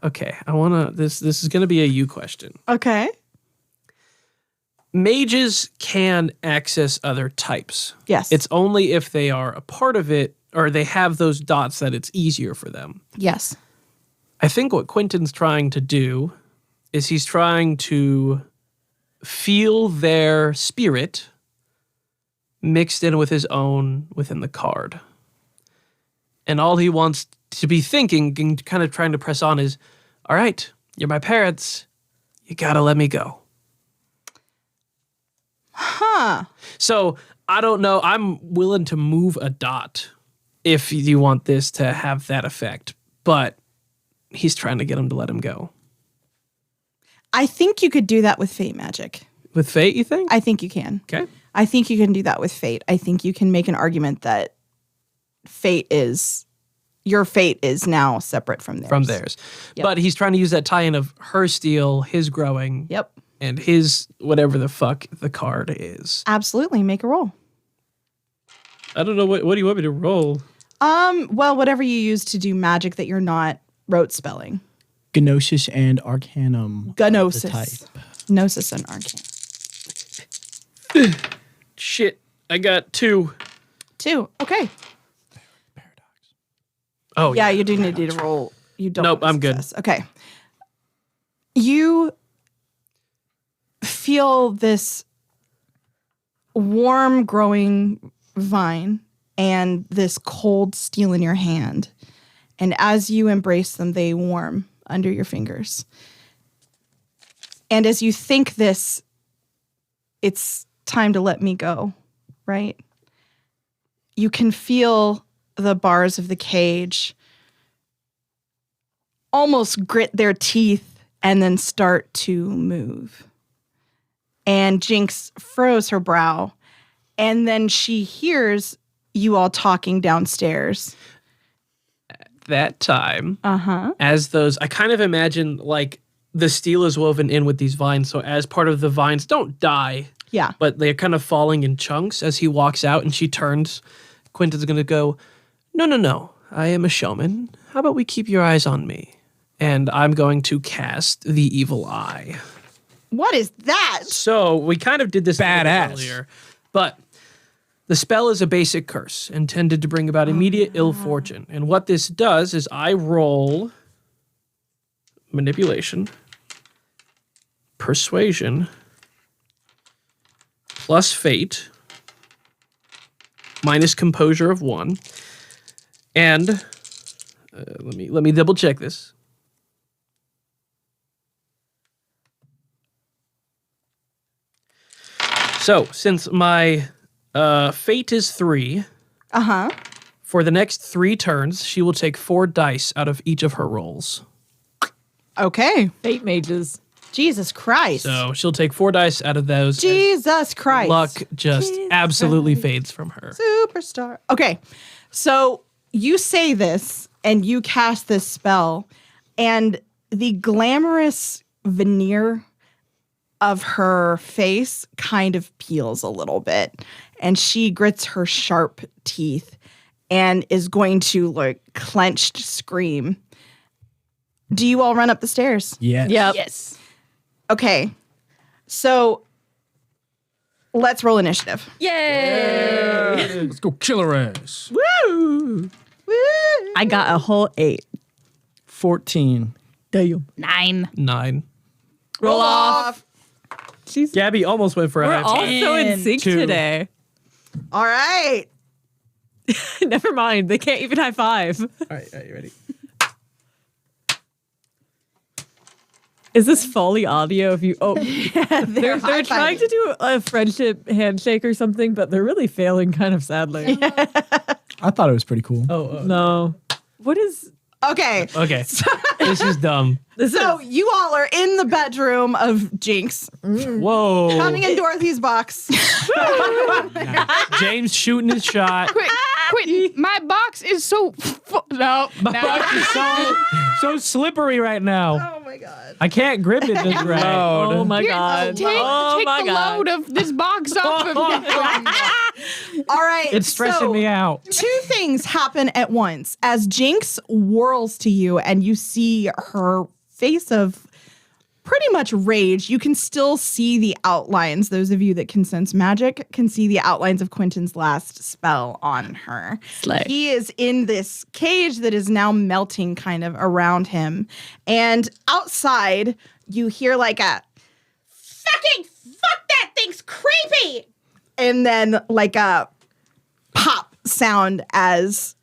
Okay, I want to... This is going to be a you question. Okay. Mages can access other types. Yes. It's only if they are a part of it or they have those dots that it's easier for them. Yes. I think what Quinten's trying to do is he's trying to feel their spirit mixed in with his own within the card. And all he wants to be thinking and kind of trying to press on is, all right, you're my parents. You gotta let me go. Huh. So I don't know. I'm willing to move a dot if you want this to have that effect. But he's trying to get him to let him go. I think you could do that with fate magic. With fate, you think? I think you can. Okay. I think you can do that with fate. I think you can make an argument that your fate is now separate from theirs. From theirs. Yep. But he's trying to use that tie-in of her steal, his growing, Yep. and his whatever the fuck the card is. Absolutely. Make a roll. I don't know. What do you want me to roll? Well, whatever you use to do magic that you're not rote spelling. Gnosis and Arcanum. The Gnosis. type. Gnosis and Arcane. Shit. I got 2. 2. Okay. Oh, Yeah, you do need to roll. You don't. Nope, have I'm good. success. Okay. You feel this warm growing vine and this cold steel in your hand. And as you embrace them, they warm under your fingers. And as you think this, it's time to let me go, right? You can feel the bars of the cage almost grit their teeth and then start to move. And Jinx furrows her brow, and then she hears you all talking downstairs. That time, Uh-huh. as those, I kind of imagine like the steel is woven in with these vines. So as part of the vines don't die, Yeah. but they're kind of falling in chunks as he walks out and she turns. Quinten's going to go, no. I am a showman. How about we keep your eyes on me? And I'm going to cast the evil eye. What is that? So we kind of did this a little bit Badass. earlier, but the spell is a basic curse intended to bring about immediate ill fortune. And what this does is I roll manipulation, persuasion, plus fate, minus composure of 1, and let me double check this. So since my fate is 3. Uh-huh. For the next 3 turns, she will take 4 dice out of each of her rolls. Okay. Fate mages. Jesus Christ. So she'll take 4 dice out of those. as Jesus Christ. Luck just absolutely fades from her. Superstar. Okay. So you say this and you cast this spell, and the glamorous veneer of her face kind of peels a little bit, and she grits her sharp teeth and is going to like clenched scream. Do you all run up the stairs? Yes. Yep. Yes. Okay. So let's roll initiative. Yay! Let's go kill her ass. Woo! I got a whole 8. 14. Damn. 9. Roll off. Gabby almost went for a We're half. all so in sync 2. today. All right. Never mind. They can't even high five. All right, you ready? Is this Foley audio? If you they're high-fiving. trying to do a friendship handshake or something, but they're really failing kind of sadly. I thought it was pretty cool. No. What is Okay. Okay. This is dumb. this? So you all are in the bedroom of Jinx, Whoa. coming in Dorothy's box. James shooting his shot. Quinten, my box is so no. Box is so slippery right now. Oh my god. I can't grip it just right. Oh my god. Take Oh my the god. load of this box off of me. All right. It's stressing so me out. 2 things happen at once. As Jinx whirls to you and you see her face of pretty much rage, you can still see the outlines. Those of you that can sense magic can see the outlines of Quinten's last spell on her. Slay. He is in this cage that is now melting kind of around him. And outside, you hear like a fucking fuck, that thing's creepy. And then like a pop sound as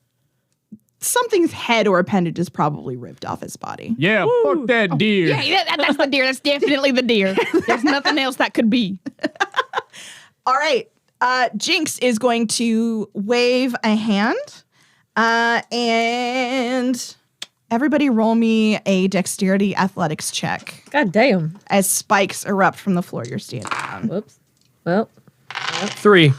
something's head or appendage is probably ripped off his body. Yeah, fuck that deer. Yeah, that's the deer. That's definitely the deer. There's nothing else that could be. All right. Jinx is going to wave a hand. And everybody roll me a dexterity athletics check God damn. as spikes erupt from the floor you're standing on. Whoops. Well, 3.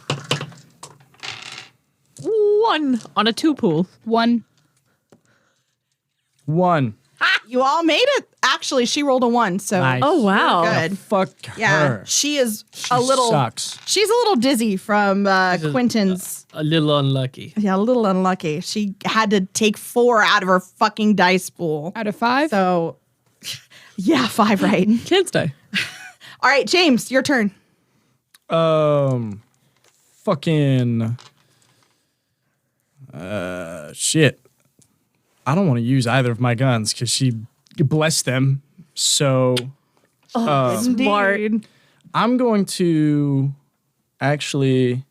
1 on a 2 pool. 1. 1. You all made it. Actually, she rolled a 1, so Nice. Oh wow. good. Fuck Yeah, her. she is She a little. sucks. She's a little dizzy from Quinten's. A little unlucky. Yeah, a little unlucky. She had to take 4 out of her fucking dice pool. Out of 5? So, yeah, 5 right. Can't stay. All right, James, your turn. Fucking. Shit. I don't want to use either of my guns because she blessed them. So Smart. I'm going to actually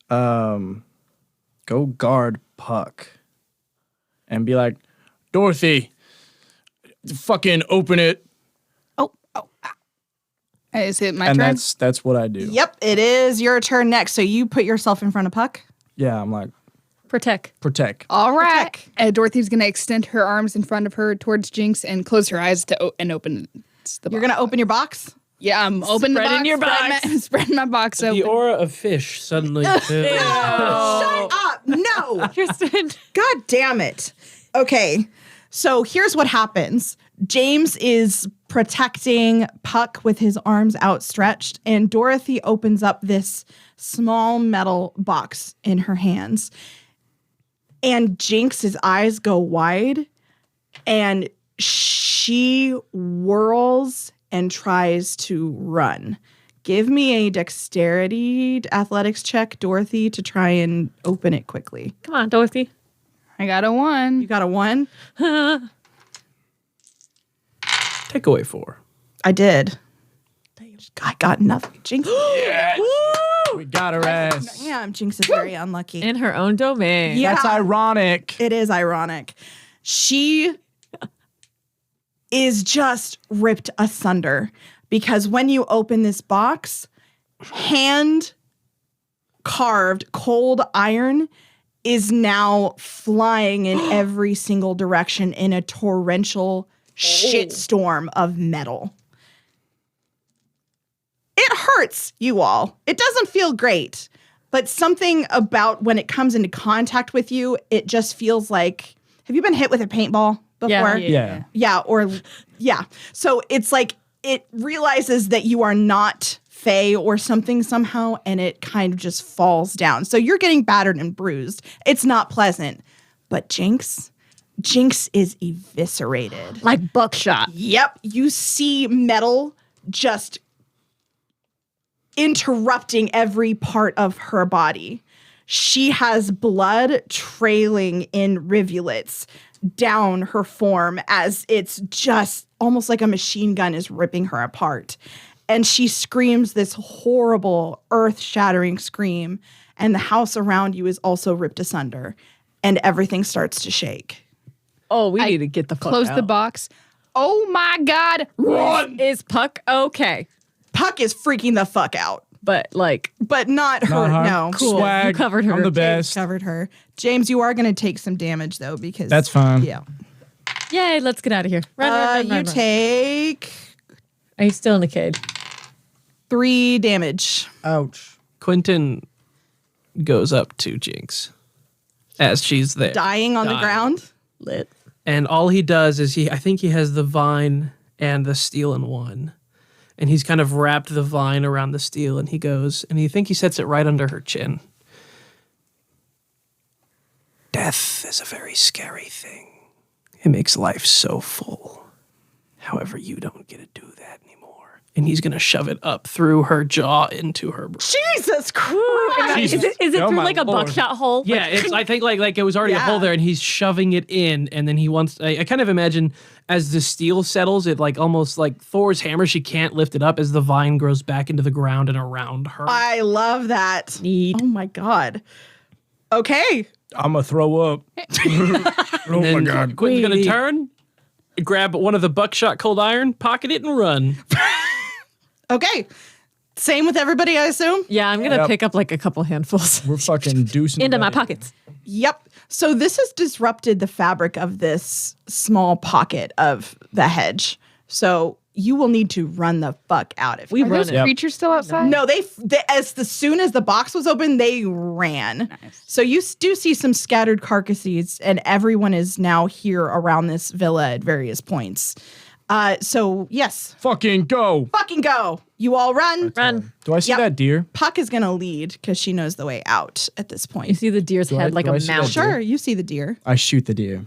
go guard Puck and be like, Dorothy, fucking open it. Is it my And turn? that's what I do. Yep, it is your turn next. So you put yourself in front of Puck. Yeah, I'm like, Protect. protect. All right. Dorothy's going to extend her arms in front of her towards Jinx and close her eyes to and open the You're going to open your box? Yeah, I'm open the box. Spreading your box. Spreading my box open. The aura of fish suddenly filled. Oh, shut up. No. Kirsten. God damn it. Okay. So here's what happens. James is protecting Puck with his arms outstretched, and Dorothy opens up this small metal box in her hands. And Jinx's eyes go wide, and she whirls and tries to run. Give me a dexterity athletics check, Dorothy, to try and open it quickly. Come on, Dorothy. I got a 1. You got a 1? Take away 4. I did. I got nothing. Jinx. We got her ass. Damn, Jinx is very unlucky. In her own domain. Yeah. That's ironic. It is ironic. She is just ripped asunder because when you open this box, hand carved cold iron is now flying in every single direction in a torrential shitstorm of metal. It hurts, you all. It doesn't feel great, but something about when it comes into contact with you, it just feels like, have you been hit with a paintball before? Yeah. Yeah. So it's like it realizes that you are not Fae or something somehow, and it kind of just falls down. So you're getting battered and bruised. It's not pleasant. But Jinx is eviscerated. Like buckshot. Yep. You see metal just interrupting every part of her body. She has blood trailing in rivulets down her form as it's just almost like a machine gun is ripping her apart. And she screams this horrible, earth-shattering scream, and the house around you is also ripped asunder, and everything starts to shake. Oh, we need to get the fuck Close out. the box. Oh my God. Run. Is Puck okay? Puck is freaking the fuck out, But like, but not her. her. No. cool. Swag. You covered her. I'm the James best. covered her. James, you are going to take some damage, though, because... That's fine. Yeah. Yay, let's get out of here. Run. You take Are you still in the cage? 3 damage. Ouch. Quinten goes up to Jinx as she's there. Dying on the Dying. ground. Lit. And all he does is I think he has the vine and the steel in one. And he's kind of wrapped the vine around the steel, and he goes, and he sets it right under her chin. Death is a very scary thing. It makes life so full. However, you don't get to do that anymore. And he's going to shove it up through her jaw into her brain. Jesus Christ! Is it Oh through my like a Lord. buckshot hole? Yeah, it's. I think like it was already a hole there, and he's shoving it in, and then he wants. I kind of imagine as the steel settles, it like almost like Thor's hammer. She can't lift it up as the vine grows back into the ground and around her. I love that. Neat. Oh my God. Okay. I'm going to throw up. Oh my God. Quinten's gonna turn, grab one of the buckshot cold iron, pocket it, and run. Okay. Same with everybody, I assume? Yeah, I'm gonna pick up like a couple handfuls We're fucking deucing into my about it. pockets. Yep. So this has disrupted the fabric of this small pocket of the hedge. So you will need to run the fuck out of here. Are those creatures still outside? No, they as soon as the box was open, they ran. Nice. So you do see some scattered carcasses, and everyone is now here around this villa at various points. So yes, Fucking go. fucking go. You all run. Run. Do I see Yep. that deer? Puck is gonna lead because she knows the way out at this You point. see the deer's Do I- head like do a I see that mouse. deer? Sure, you see the deer. I shoot the deer.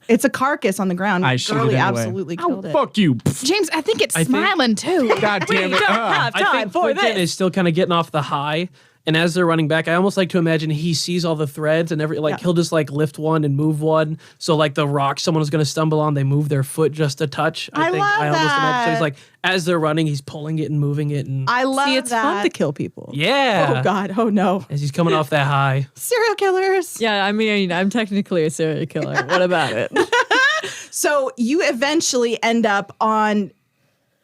It's a carcass on the ground. I shoot it Girly anyway. absolutely killed it. Fuck you. James, I think it's I think- smiling too. God damn it. I think Quinten is still kind of getting off the high, and as they're running back, I almost like to imagine he sees all the threads and he'll just like lift one and move one. So like the rock someone is going to stumble on, they move their foot just a touch. I love almost imagine. So that. he's like as they're running, he's pulling it and moving it, and I love See, it's that. fun to kill people. yeah. Oh God. Oh no. As he's coming off that high. Serial killers. Yeah, I mean, I'm technically a serial killer. What about it? So you eventually end up on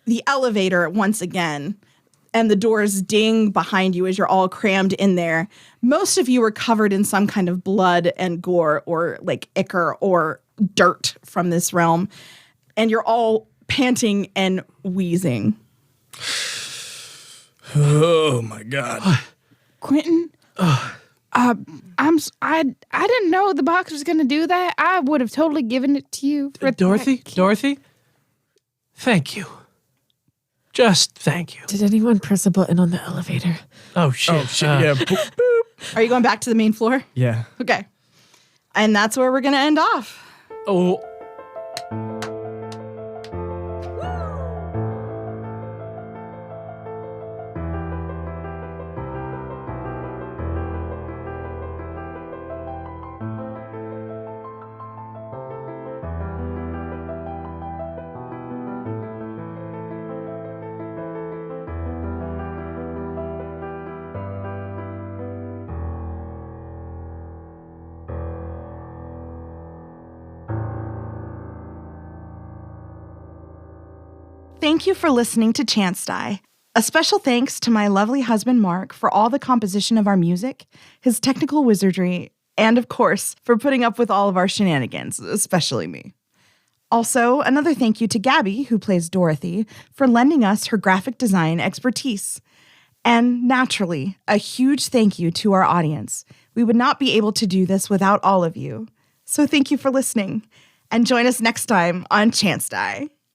the elevator once again, and the doors ding behind you as you're all crammed in there. Most of you are covered in some kind of blood and gore or like ichor or dirt from this realm, and you're all panting and wheezing. Oh my God. Quinten, I didn't know the box was gonna do that. I would have totally given it to you. For Dorothy, thank you. Just thank you. Did anyone press a button on the elevator? Oh shit. Oh shit. Yeah. Boop, boop. Are you going back to the main floor? Yeah. Okay. And that's where we're going to end off. Oh. Thank you for listening to Chance Die. A special thanks to my lovely husband Mark for all the composition of our music, his technical wizardry, and of course, for putting up with all of our shenanigans, especially me. Also, another thank you to Gabby, who plays Dorothy, for lending us her graphic design expertise. And naturally, a huge thank you to our audience. We would not be able to do this without all of you. So thank you for listening, and join us next time on Chance Die.